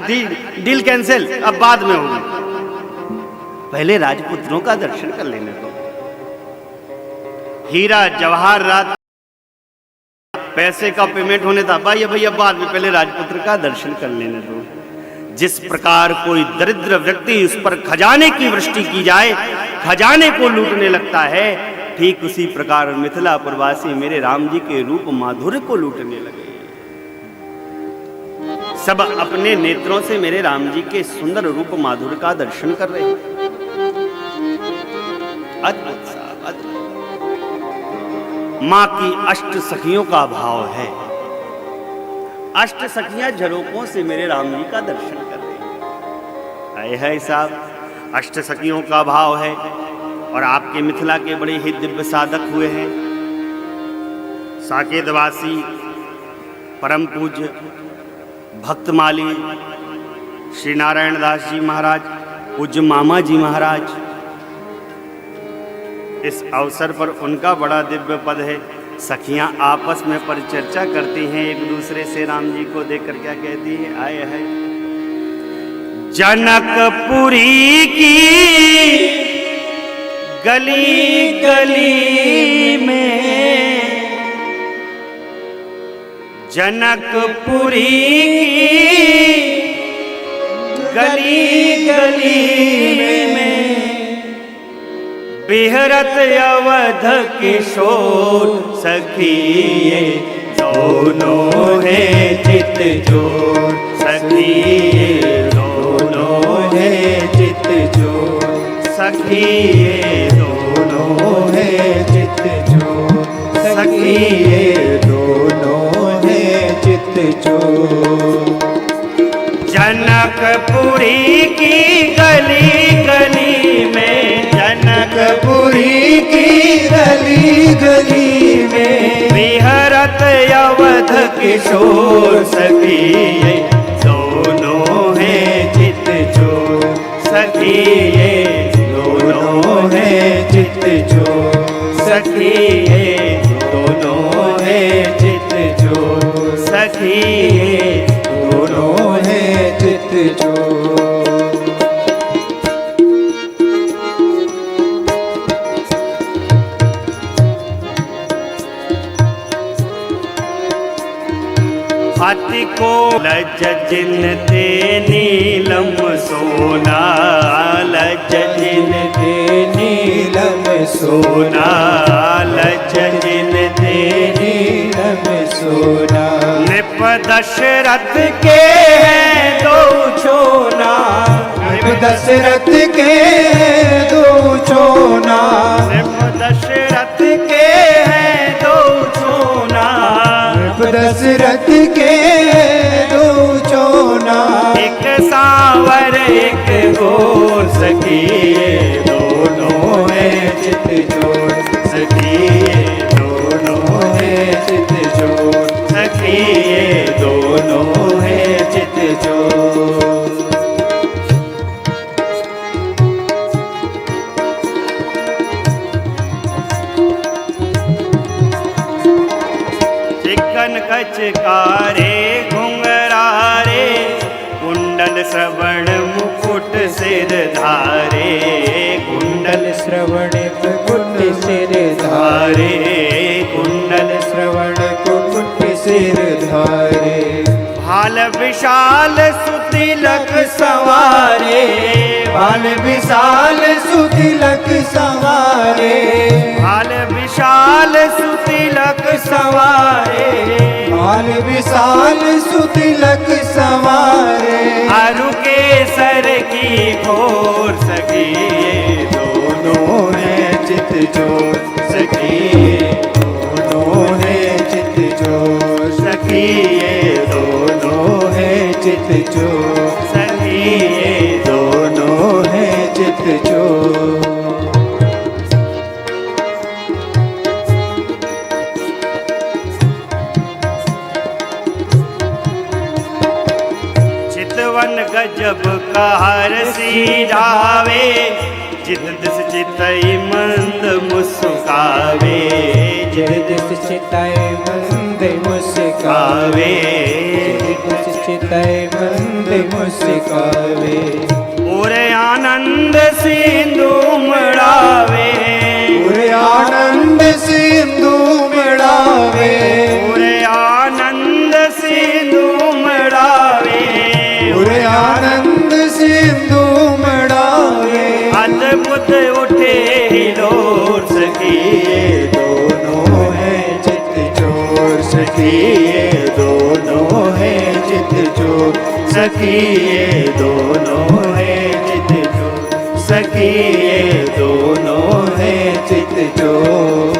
डील कैंसिल, अब बाद में होगी, पहले राजपुत्रों का दर्शन कर लेने दो। हीरा जवाहरात पैसे का पेमेंट होने था, भैया बाद में पहले राजपुत्र का दर्शन कर लेने दो। जिस प्रकार कोई दरिद्र व्यक्ति उस पर खजाने की वृष्टि की जाए, खजाने को लूटने लगता है, ठीक उसी प्रकार मिथिला प्रवासी मेरे राम जी के रूप माधुर्य को लूटने लगे। सब अपने नेत्रों से मेरे राम जी के सुंदर रूप माधुर्य का दर्शन कर रहे हैं। अद्भुत साहब, अद्भुत। मां की अष्ट सखियों का भाव है, अष्ट सखियां झरोकों से मेरे राम जी का दर्शन कर रही है साहब। अष्ट सखियों का भाव है और आपके मिथिला के बड़े ही दिव्य साधक हुए हैं। साकेतवासी परम पूज्य भक्तमाली श्री नारायण दास जी महाराज, पूज्य मामा जी महाराज। इस अवसर पर उनका बड़ा दिव्य पद है। सखियां आपस में परिचर्चा करती हैं एक दूसरे से, राम जी को देखकर क्या कहती हैं? आए है जनकपुरी की गली गली में, जनकपुरी की गली गली में बिहरत अवध किशोर सखी ये दोनों है चित जोड़, सखी ये दोनों है चित जोड़, सखी ये दोनों है चित जोड़, सखी ये दोनों है चित जोड़। जनकपुरी की गली गली में, जनकपुरी की गली गली में बिहरत अवध किशोर सखी ये दोनों है चित जोड़, सखी ये दोनों है चित जोड़, सखी ये दोनों है चित जोड़, सखी ये दोनों है चित जोड़। हाथी को लज जिन ते नीलम सोना, लज जिन ते नीलम सोना, लज जिन ते नीलम सोना। नृप दशरथ के हैं दो छोना, नृप दशरथ के दो छोना, नृप दशरथ के हैं दो छोना, दशरथ के दो छोना। एक सांवर एक और सखी ये दोनों है चित जोड़ सखी ये दोनों है चित जोड़ सखी ये दोनों है चित जोड़। चिकन कचकारे घुंघरारे कुंडल श्रवण मुकुट सिर धारे कुंडल श्रवण मुकुट सिर धारे कुंडल श्रवण मुकुट सिर धारे भाल विशाल सुतिलक सवारे बाल विशाल सुतिलक सवारे भाल विशाल सुतिलक सवारे बाल विशाल सुतिलक सवारे अरु केसर की घोर सखी ये दोनों है चित जोड़ सखी ये दोनों है चित जोड़ सखी ये दोनों है चित जोड़ सखी ये दोनों है चित जोड़। चितवन गजब कहर सीरावे चित दिस चितई मंद मुस्कावे जित दिस चितय मंद मुस्कावे जित दिस चितय मंद मुस्कावे और आनंद सिंधु मड़ावे पूरे आनंद सिंधु मड़ावे और आनंद सिंधु मड़ावे पूरे आनंद सिंधु मड़ावे अद्भुत उठे हिलोर सखी ये दोनों है चित जोड़ सखी ये दोनों है चित जोड़ सखी ये दोनों है चित जोड़ सखी ये दोनों है चित जोड़।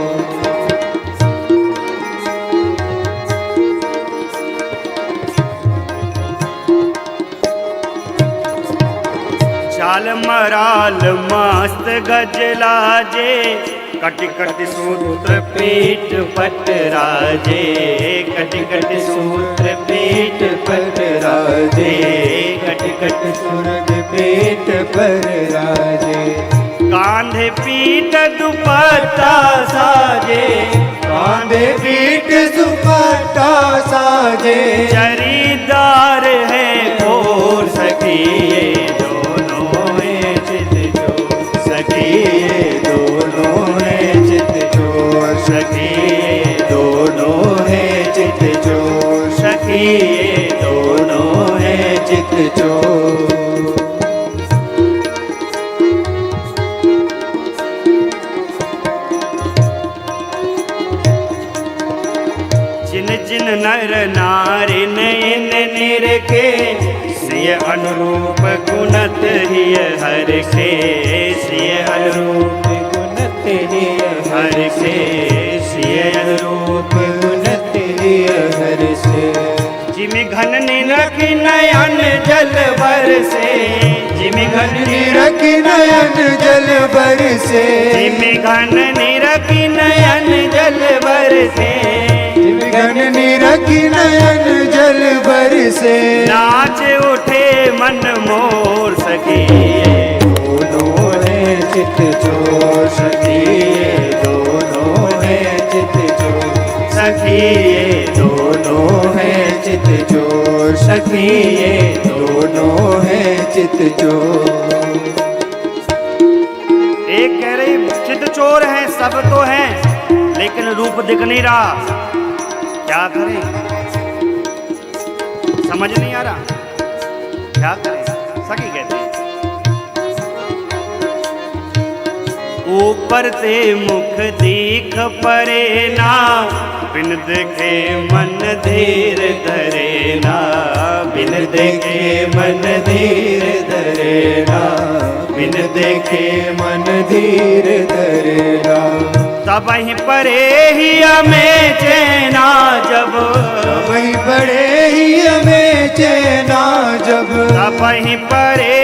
चाल मराल मस्त गजलाजे कटि कटि सूत्र पीठ पट राजे कटि कटि सूत्र पीठ पट राजे कटि कटि सुरग पेट पर राजे कांधे पीठ दुपट्टा साजे कांधे पीठ दुपट्टा साजे जरीदार है घोर सखी ये दोनों है चित जोड़ सखी ये दोनों है चित जोड़ सखी ये दोनों है चित जोड़ सखी ये दोनों है चित जोड़। जिन जिन नर नारी नयन निरखे सिय अनुरूप गुणत हिय हर के सिय अनुरूप गुणत हिय हर के सिय अनुरूप गुणत हिय हर से जिमि घन निरखि नयन जल बरसे जिमि घन निरखि नयन जल बरसे जिमि घन निरखि नयन जल बरसे घन निरखि नयन जल बरसे नाच उठे मन मोर सखी दोनों है चित जोड़ सखी ये दोनों है चित जोड़ सखी ये दोनों है चित जोड़ सखी ये दोनों है चित जोड़। एक कह रही चित चोर है सब तो है लेकिन रूप दिख नहीं रहा क्या करें समझ नहीं आ रहा क्या करें सखी कहते हैं ऊपर ते मुख दीख परे ना बिन देखे मन धीर धरे ना बिन देखे मन धीर धरे ना बिन देखे मन धीर धरेगा तब ही परे ही हमें चैना जब वही पड़े ही हमें चैना जब तब ही परे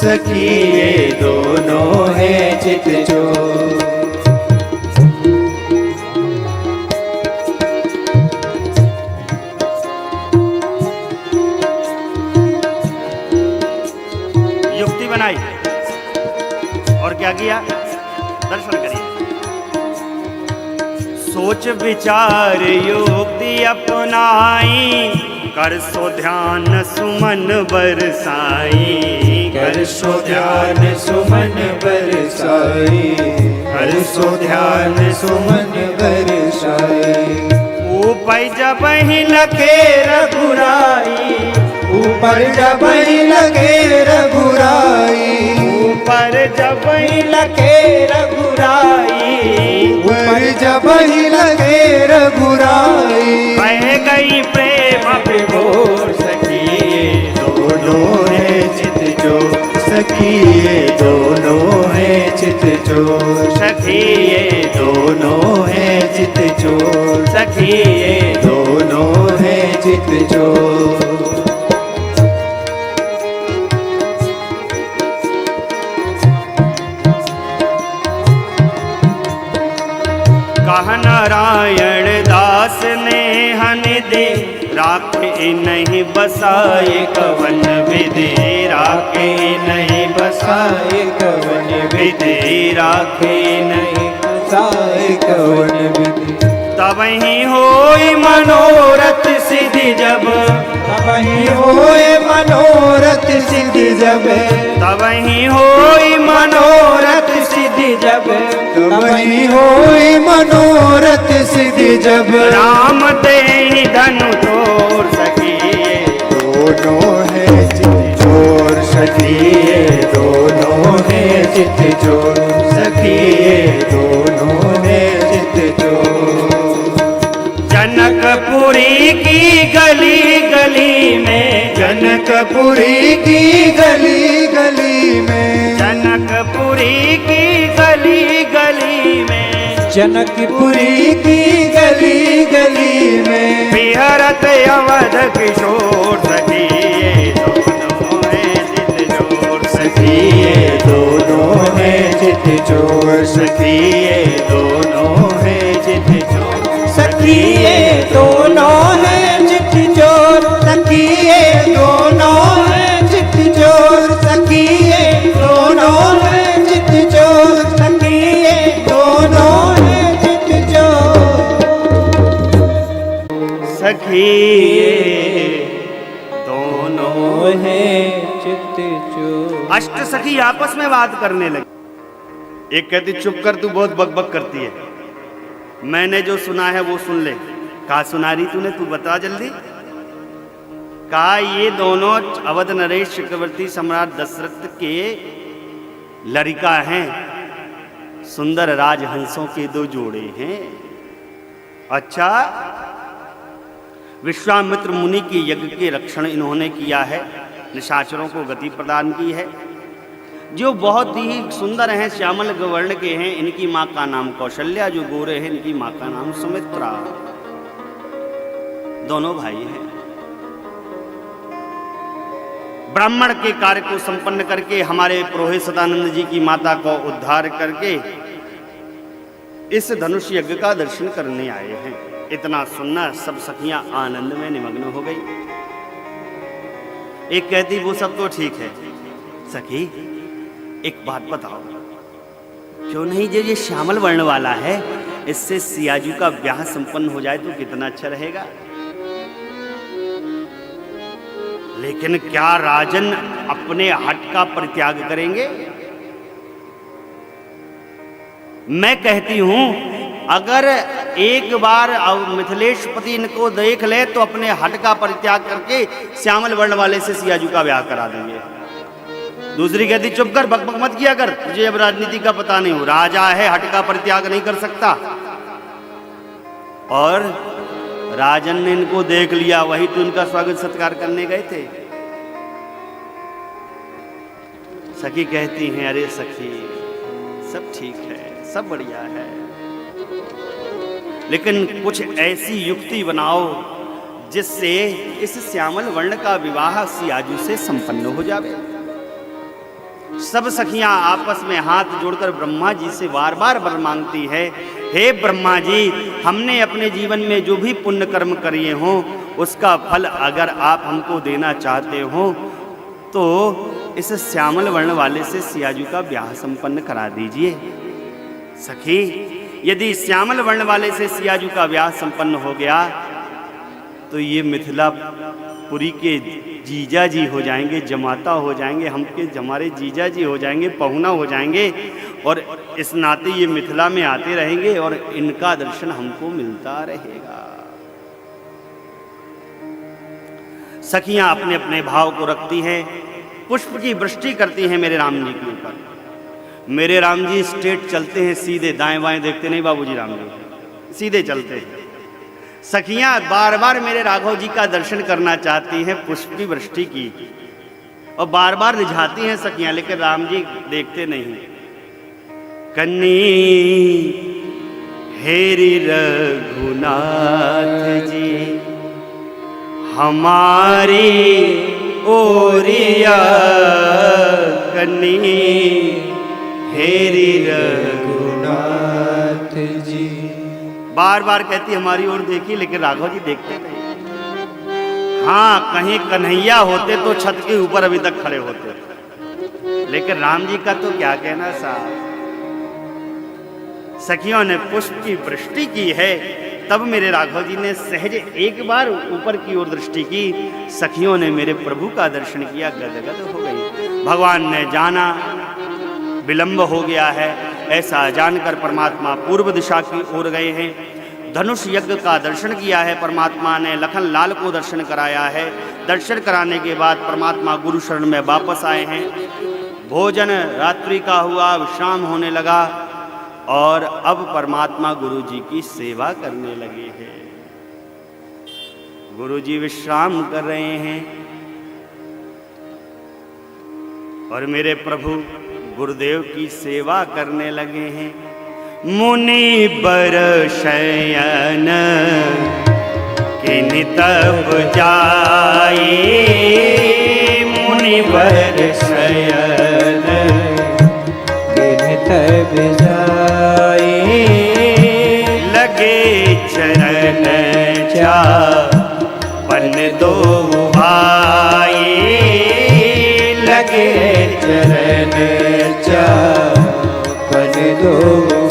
सखी ये दोनों है चित चोर। युक्ति बनाई और क्या किया, दर्शन करिए। सोच विचार युक्ति अपनाई, कर सो ध्यान सुमन बरसाई, कर सो ध्यान सुमन बरसाई, कर सो ध्यान सुमन बरसाई। ऊपर जब ही लखे रघुराई, ऊपर जब ही लगे रघुराई, ऊपर जब ही लखे रघुराई, ऊपर जब ही लगे रघुराई। बह गई प्रेम विभोर सखी ये दोनों है चित चोर, सखी ये दोनों है चित चोर। सखी ये दोनों है चित चोर, सखी ये दोनों है चित चोर। कह नारायण दास ने हन दे, राखे नहीं बसाए कवन विधि, राखे नहीं बसाए कवन विधि, राखे नहीं बसाए कवन विधि। तब ही होई मनोरथ सिद्धि जब, तब ही होए मनोरथ सिद्धि जब, तब ही होई मनोरथ सिद्धि जब, तब ही होए मनोरथ सिद्धि जब। राम दे धनु तोर सखी ये दोनों है चित चोर, सखी ये दोनों है चित चोर, सखी ये दोनों है चित चोर। जनकपुरी की गली गली में, जनकपुरी की गली गली में, जनकपुरी की गली गली में, जनकपुरी की गली गली में। बिहरत अवध किशोर सखी ये दोनों है चित चोर, सखी ये दोनों है चित चोर, सखी ये दोनों है चित चोर। सखी ये दोनों है चित चोर, सखी ये दोनों है चित चोर, सखी ये दोनों है चित चोर, सखी ये दोनों है चित चोर। सखी ये दोनों है चित चोर। अष्ट सखी आपस में बात करने लगी। एक कहती चुप कर, तू बहुत बकबक करती है, मैंने जो सुना है वो सुन ले। कहा सुना रही तूने, तू बता जल्दी। कहा ये दोनों अवध नरेश चक्रवर्ती सम्राट दशरथ के लड़का हैं, सुंदर राजहंसों के दो जोड़े हैं। अच्छा, विश्वामित्र मुनि के यज्ञ के रक्षण इन्होंने किया है, निशाचरों को गति प्रदान की है। जो बहुत ही सुंदर हैं, श्यामल वर्ण के हैं, इनकी माँ का नाम कौशल्या, जो गोरे हैं इनकी माँ का नाम सुमित्रा। दोनों भाई हैं। ब्राह्मण के कार्य को संपन्न करके हमारे पुरोहित सदानंद जी की माता को उद्धार करके इस धनुष यज्ञ का दर्शन करने आए हैं। इतना सुनना सब सखियां आनंद में निमग्न हो गई। एक कहती वो सब तो ठीक है, सखी एक बात बताओ, क्यों नहीं जो ये श्यामल वर्ण वाला है, इससे सियाजू का ब्याह संपन्न हो जाए तो कितना अच्छा रहेगा। लेकिन क्या राजन अपने हट का परित्याग करेंगे? मैं कहती हूं अगर एक बार मिथिलेशपति इनको देख ले तो अपने हट का परित्याग करके श्यामल वर्ण वाले से सियाजू का ब्याह करा देंगे। दूसरी कहती चुप कर, बकबक मत किया कर, तुझे अब राजनीति का पता नहीं हो, राजा है हट का परित्याग नहीं कर सकता। और राजन ने इनको देख लिया, वही तो उनका स्वागत सत्कार करने गए थे। सखी कहती हैं अरे सखी सब ठीक है, सब बढ़िया है, लेकिन कुछ ऐसी युक्ति बनाओ जिससे इस श्यामल वर्ण का विवाह सियाजू से संपन्न हो जावे। सब सखियां आपस में हाथ जोड़कर ब्रह्मा जी से बार बार वर मांगती है, हे ब्रह्मा जी, हमने अपने जीवन में जो भी पुण्य कर्म किए हों उसका फल अगर आप हमको देना चाहते हो तो इस श्यामल वर्ण वाले से सियाजू का ब्याह संपन्न करा दीजिए। सखी, यदि श्यामल वर्ण वाले से सियाजू का ब्याह संपन्न हो गया तो ये मिथिलापुरी के जीजा जी हो जाएंगे, जमाता हो जाएंगे, हमारे जीजा जी हो जाएंगे, पहुना हो जाएंगे, और इस नाते ये मिथिला में आते रहेंगे और इनका दर्शन हमको मिलता रहेगा। सखियां अपने अपने भाव को रखती हैं, पुष्प की वृष्टि करती हैं मेरे राम जी के ऊपर। मेरे राम जी स्ट्रेट चलते हैं, सीधे, दाएं बाएं देखते नहीं बाबूजी राम जी, सीधे चलते हैं। सखियां बार बार मेरे राघव जी का दर्शन करना चाहती हैं पुष्प की वृष्टि की, और बार बार रिझाती हैं सखियां, लेकिन राम जी देखते नहीं। कन्नी हेरी रघुनाथ जी हमारी ओरिया, कन्नी हेरी रघुनाथ जी। बार बार कहती हमारी ओर देखी, लेकिन राघव जी देखते नहीं। हाँ, कहीं कन्हैया होते तो छत के ऊपर अभी तक खड़े होते, लेकिन राम जी का तो क्या कहना साहब। सखियों ने पुष्प की वृष्टि की है, तब मेरे राघव जी ने सहज एक बार ऊपर की ओर दृष्टि की। सखियों ने मेरे प्रभु का दर्शन किया, गदगद हो गई। भगवान ने जाना विलंब हो गया है, ऐसा जानकर परमात्मा पूर्व दिशा की ओर गए हैं। धनुष यज्ञ का दर्शन किया है परमात्मा ने, लखन लाल को दर्शन कराया है। दर्शन कराने के बाद परमात्मा गुरु शरण में वापस आए हैं। भोजन रात्रि का हुआ, विश्राम होने लगा, और अब परमात्मा गुरु जी की सेवा करने लगे हैं। गुरु जी विश्राम कर रहे हैं और मेरे प्रभु गुरुदेव की सेवा करने लगे हैं। मुनि बर शयन किन तब जाए, मुनि बर शयन तब जाए, लगे चरण चापन दो भाई, लगे चरण चापन दो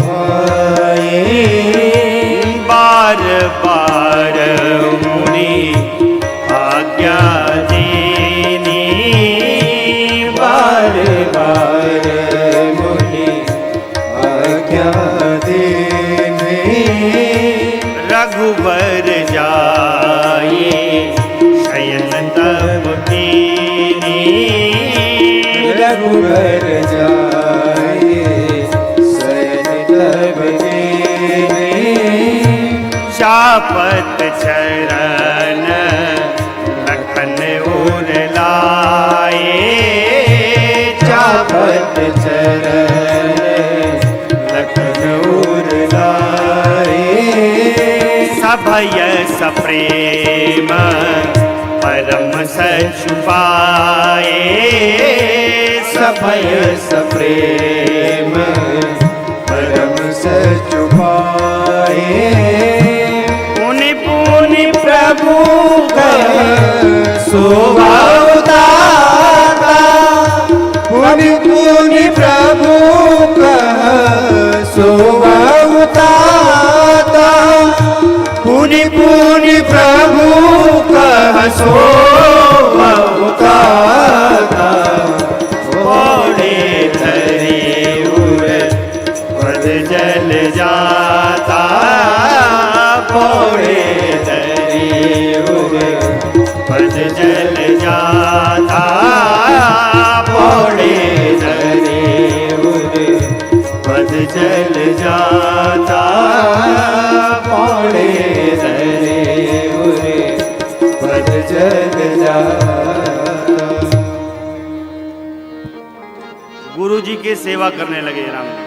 भाई। बार बार मुनि आज्ञा देनी, बार बार देने। रघुबर जाए शयन तब कीनी, रघुबर जाए शयन तब कीनी। चापत चरण लखन उर लाए, चापत चरण उर लाए। सभय सप्रेम परम सछुपाए, सभय सप्रेम परम सछुपाए। पुनि पुनि प्रभु कह स्वभाव दाता, पुनि पुनि प्रभु कह स्वभाव दाता, पुनि पुनि प्रभु कह स्वभाव दाता। पौड़े धरे उर पद जल जाता, पौड़े धरे उर पद जल जाता, पौड़े धरे उर पद जल जाता, पौड़े धरे उर पद जल जाता। गुरु जी की सेवा करने लगे राम जी।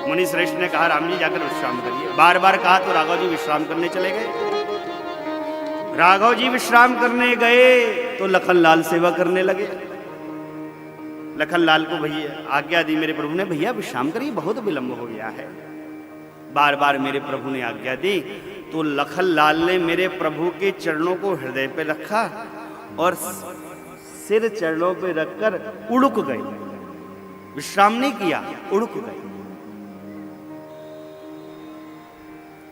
मुनि श्रेष्ठ ने कहा राम जी जाकर विश्राम करिए। बार बार कहा तो राघव जी विश्राम करने चले गए। राघव जी विश्राम करने गए तो लखन लाल सेवा करने लगे। लखन लाल को भैया आज्ञा दी मेरे प्रभु ने, भैया विश्राम करिए, बहुत विलंब हो गया है। बार बार मेरे प्रभु ने आज्ञा दी तो लखन लाल ने मेरे प्रभु के चरणों को हृदय पे रखा और सिर चरणों पे रखकर उड़ुक गए, विश्राम नहीं किया, उड़ुक गए।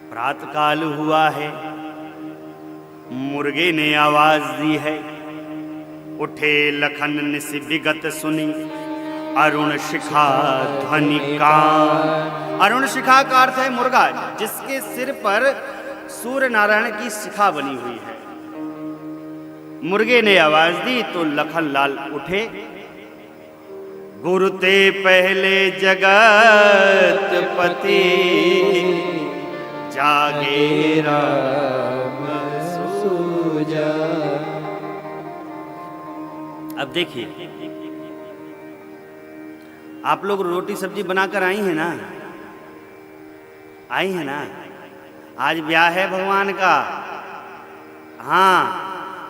प्रातःकाल हुआ है, मुर्गे ने आवाज दी है, उठे लखन निस विगत सुनी, अरुण शिखा ध्वनि का। अरुण शिखा का अर्थ है मुर्गा, जिसके सिर पर सूर्य नारायण की शिखा बनी हुई है। मुर्गे ने आवाज दी तो लखन लाल उठे, गुरु ते पहले जगत पति, जागे राम सूजा। अब देखिए, आप लोग रोटी सब्जी बनाकर आई हैं ना, आई है ना। आज ब्याह है भगवान का, हाँ,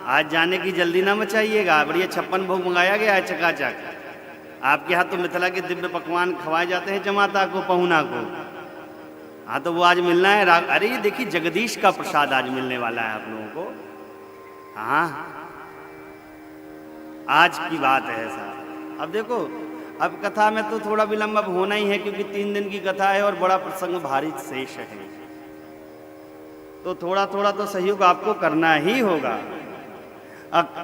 आज जाने की जल्दी ना मचाइएगा। बढ़िया 56 भोग मंगाया गया है चकाचक। आपके यहाँ तो मिथिला के दिव्य पकवान खवाए जाते हैं जमाता को, पहुना को। हाँ, तो वो आज मिलना है। अरे ये देखिए, जगदीश का प्रसाद आज मिलने वाला है आप लोगों को। हाँ, आज की बात है ऐसा। अब देखो, अब कथा में तो थोड़ा विलंब अब होना ही है, क्योंकि 3 दिन की कथा है और बड़ा प्रसंग भारी शेष है, तो थोड़ा थोड़ा तो सहयोग आपको करना ही होगा।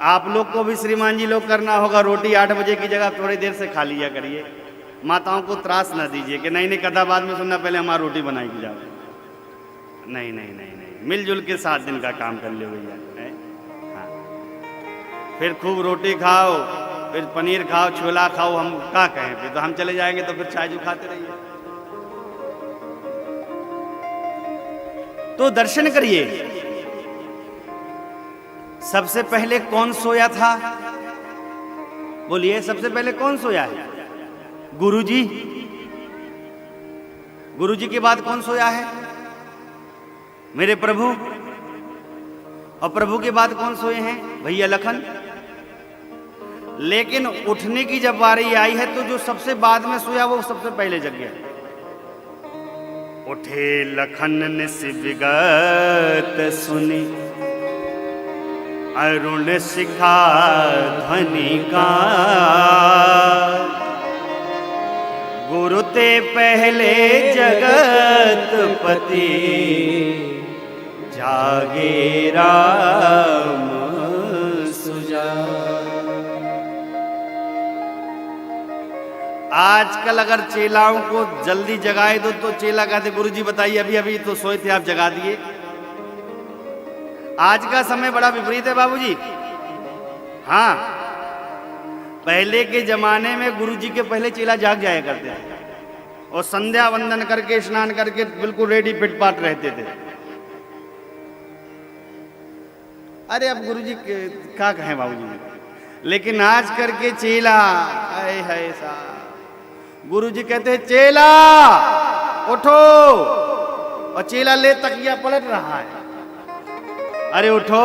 आप लोग को भी श्रीमान जी लोग करना होगा। रोटी 8 बजे की जगह थोड़ी देर से खा लिया करिए। माताओं को त्रास ना दीजिए कि नहीं नहीं कथा बाद में सुनना, पहले हमारी रोटी बनाई जाओ। नहीं नहीं नहीं नहीं, मिलजुल के 7 दिन का काम कर ले भैया। हाँ, फिर खूब रोटी खाओ, फिर पनीर खाओ, छोला खाओ, हम क्या कहें? फिर तो हम चले जाएंगे, तो फिर चाय जो खाते रहिए। तो दर्शन करिए। सबसे पहले कौन सोया था? बोलिए, सबसे पहले कौन सोया है? गुरुजी। गुरुजी के बाद कौन सोया है? मेरे प्रभु। और प्रभु के बाद कौन सोए हैं? भैया लखन। लेकिन उठने की जब बारी आई है तो जो सबसे बाद में सोया वो सबसे पहले जग गया। उठे लखन निस विगत सुनी, अरुण शिखा ध्वनि का। गुरु ते पहले जगत पति, जागे राम सुजा। आजकल अगर चेलाओं को जल्दी जगाए दो तो चेला कहते, गुरुजी बताइए, अभी अभी तो सोए थे, आप जगा दिए। आज का समय बड़ा विपरीत है बाबूजी। हाँ, पहले के जमाने में गुरुजी के पहले चेला जाग जाया करते थे और संध्या वंदन करके, स्नान करके बिल्कुल रेडी पिटपाट रहते थे। अरे अब गुरुजी क्या कहें बाबूजी। लेकिन आज करके चेला, है साहब, गुरुजी कहते हैं चेला उठो, और चेला ले तकिया पलट रहा है। अरे उठो,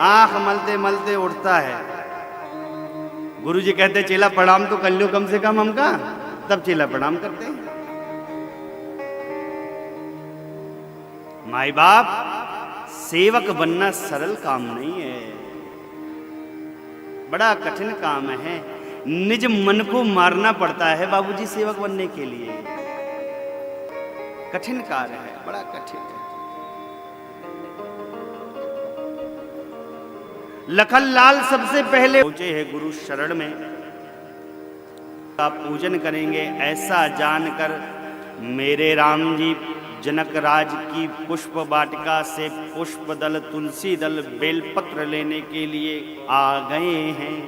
आंख मलते मलते उठता है। गुरुजी कहते चेला प्रणाम तो कर लो कम से कम हमका, तब चेला प्रणाम करते हैं। माई बाप, सेवक बनना सरल काम नहीं है, बड़ा कठिन काम है। निज मन को मारना पड़ता है बाबूजी सेवक बनने के लिए। कठिन कार्य है, बड़ा कठिन है। लखन लाल सबसे पहले पहुंचे हैं गुरु शरण में। आप पूजन करेंगे ऐसा जानकर मेरे राम जी जनक राज की पुष्प वाटिका से पुष्प दल, तुलसी दल, बेलपत्र लेने के लिए आ गए हैं।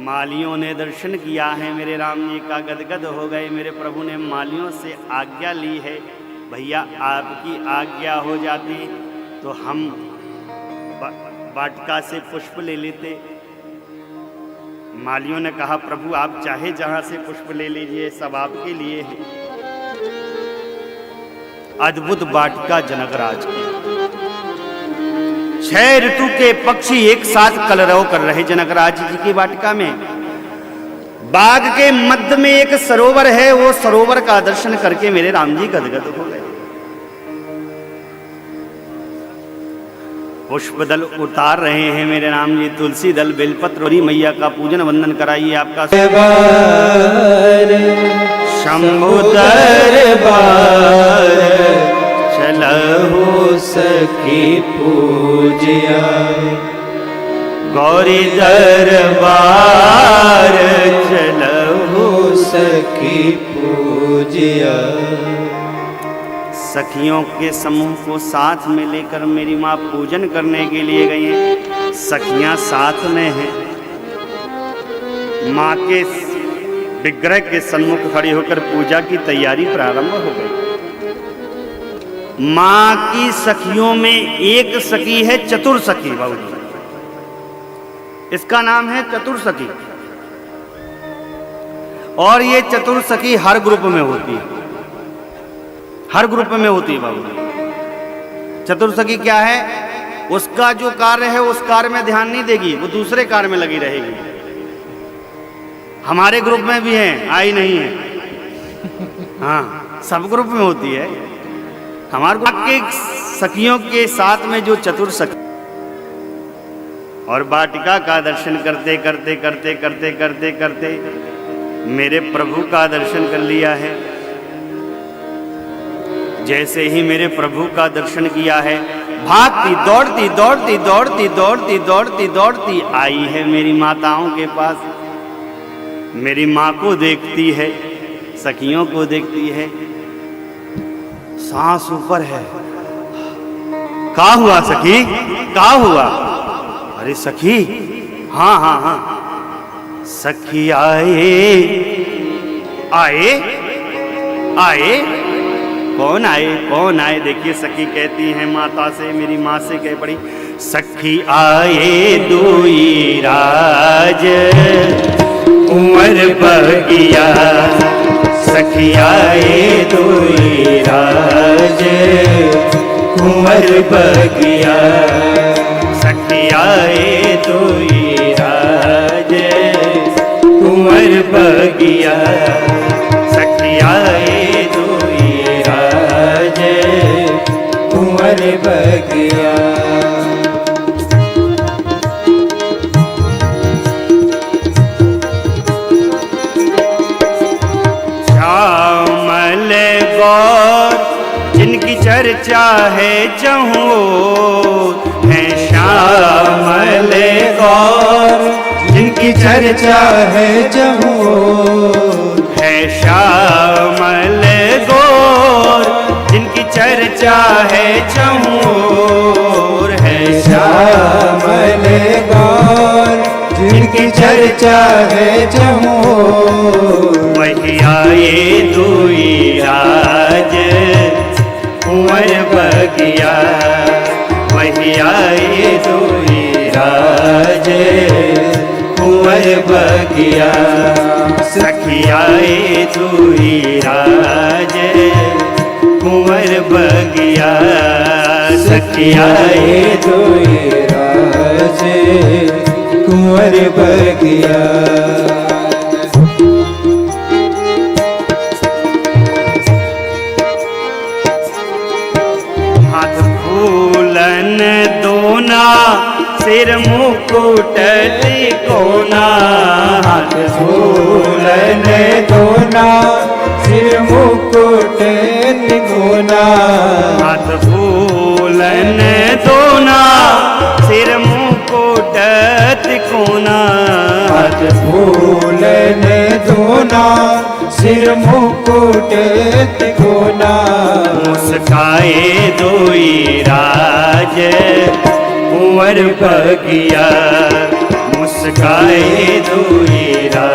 मालियों ने दर्शन किया है मेरे राम जी का, गदगद हो गए। मेरे प्रभु ने मालियों से आज्ञा ली है, भैया आपकी आज्ञा हो जाती तो हम वाटिका से पुष्प ले लेते। मालियों ने कहा प्रभु आप चाहे जहां से पुष्प ले लीजिए, सब आपके लिए है। अद्भुत वाटिका जनकराज की, 6 ऋतु के पक्षी एक साथ कलरव कर रहे जनकराज जी की वाटिका में। बाग के मध्य में एक सरोवर है, वो सरोवर का दर्शन करके मेरे राम जी गदगद हो गए। पुष्प दल उतार रहे हैं मेरे राम जी, तुलसी दल बेलपत्र और मैया का पूजन वंदन कराइए आपका। शंभु दरबार चलहु सखी पूजिया, गौरी दरबार चलहु सखी पूजिया। सखियों के समूह को साथ में लेकर मेरी माँ पूजन करने के लिए गई हैं। सखियां साथ में हैं, माँ के विग्रह के सन्मुख खड़ी होकर पूजा की तैयारी प्रारंभ हो गई। माँ की सखियों में एक सखी है चतुर्सखी बाबूजी, इसका नाम है चतुर्सखी। और ये चतुर्सखी हर ग्रुप में होती है, हर ग्रुप में होती है बाबूजी। चतुर्सखी क्या है? उसका जो कार्य है उस कार्य में ध्यान नहीं देगी, वो दूसरे कार्य में लगी रहेगी। हमारे ग्रुप में भी है, आई नहीं है, हाँ सब ग्रुप में होती है। हमारे ग्रुप के सखियों के साथ में जो चतुर्सखी और वाटिका का दर्शन करते करते करते करते करते करते मेरे प्रभु का दर्शन कर लिया है। जैसे ही मेरे प्रभु का दर्शन किया है, भागती दौड़ती दौड़ती दौड़ती दौड़ती दौड़ती दौड़ती आई है मेरी माताओं के पास। मेरी माँ को देखती है, सखियों को देखती है, सांस ऊपर है। क्या हुआ सखी, क्या हुआ? अरे सखी, हाँ हाँ हाँ सखी आए आए आए, कौन आए कौन आए? देखिए सखी कहती हैं माता से, मेरी माँ से कह पड़ी, सखी आए दुई राज कुंवर बगिया, सखी आए दुई राज कुंवर बगिया, सखी आए दुई राज कुंवर बगिया, सखी आए दुई राज कुंवर बगिया। श्यामल गौर जिनकी चर्चा है चहुओर, है श्यामल गौर जिनकी चर्चा है चहुओर, है श्यामल गौर जिनकी चर्चा है चहुओर, है श्यामल गौर जिनकी चर्चा है चहुओर। वही आए दुई राज कुंवर बगिया, वही आए दुई राज कुंवर बगिया, सखी आए दुई राज कुंवर बगिया, सखी आए दुई राज कुंवर बगिया। हाथ फूलन दोना सिर मुकुट तिकोना, हाथ फूलन दोना सिर मुकुट तिकोना, हाथ फूलन दोना सिर मुकुट तिकोना, हाथ फूलन दोना सिर मुकुट तिकोना। मुस्काए दुई राज कुंवर बगिया, मुस्काए दुई राज।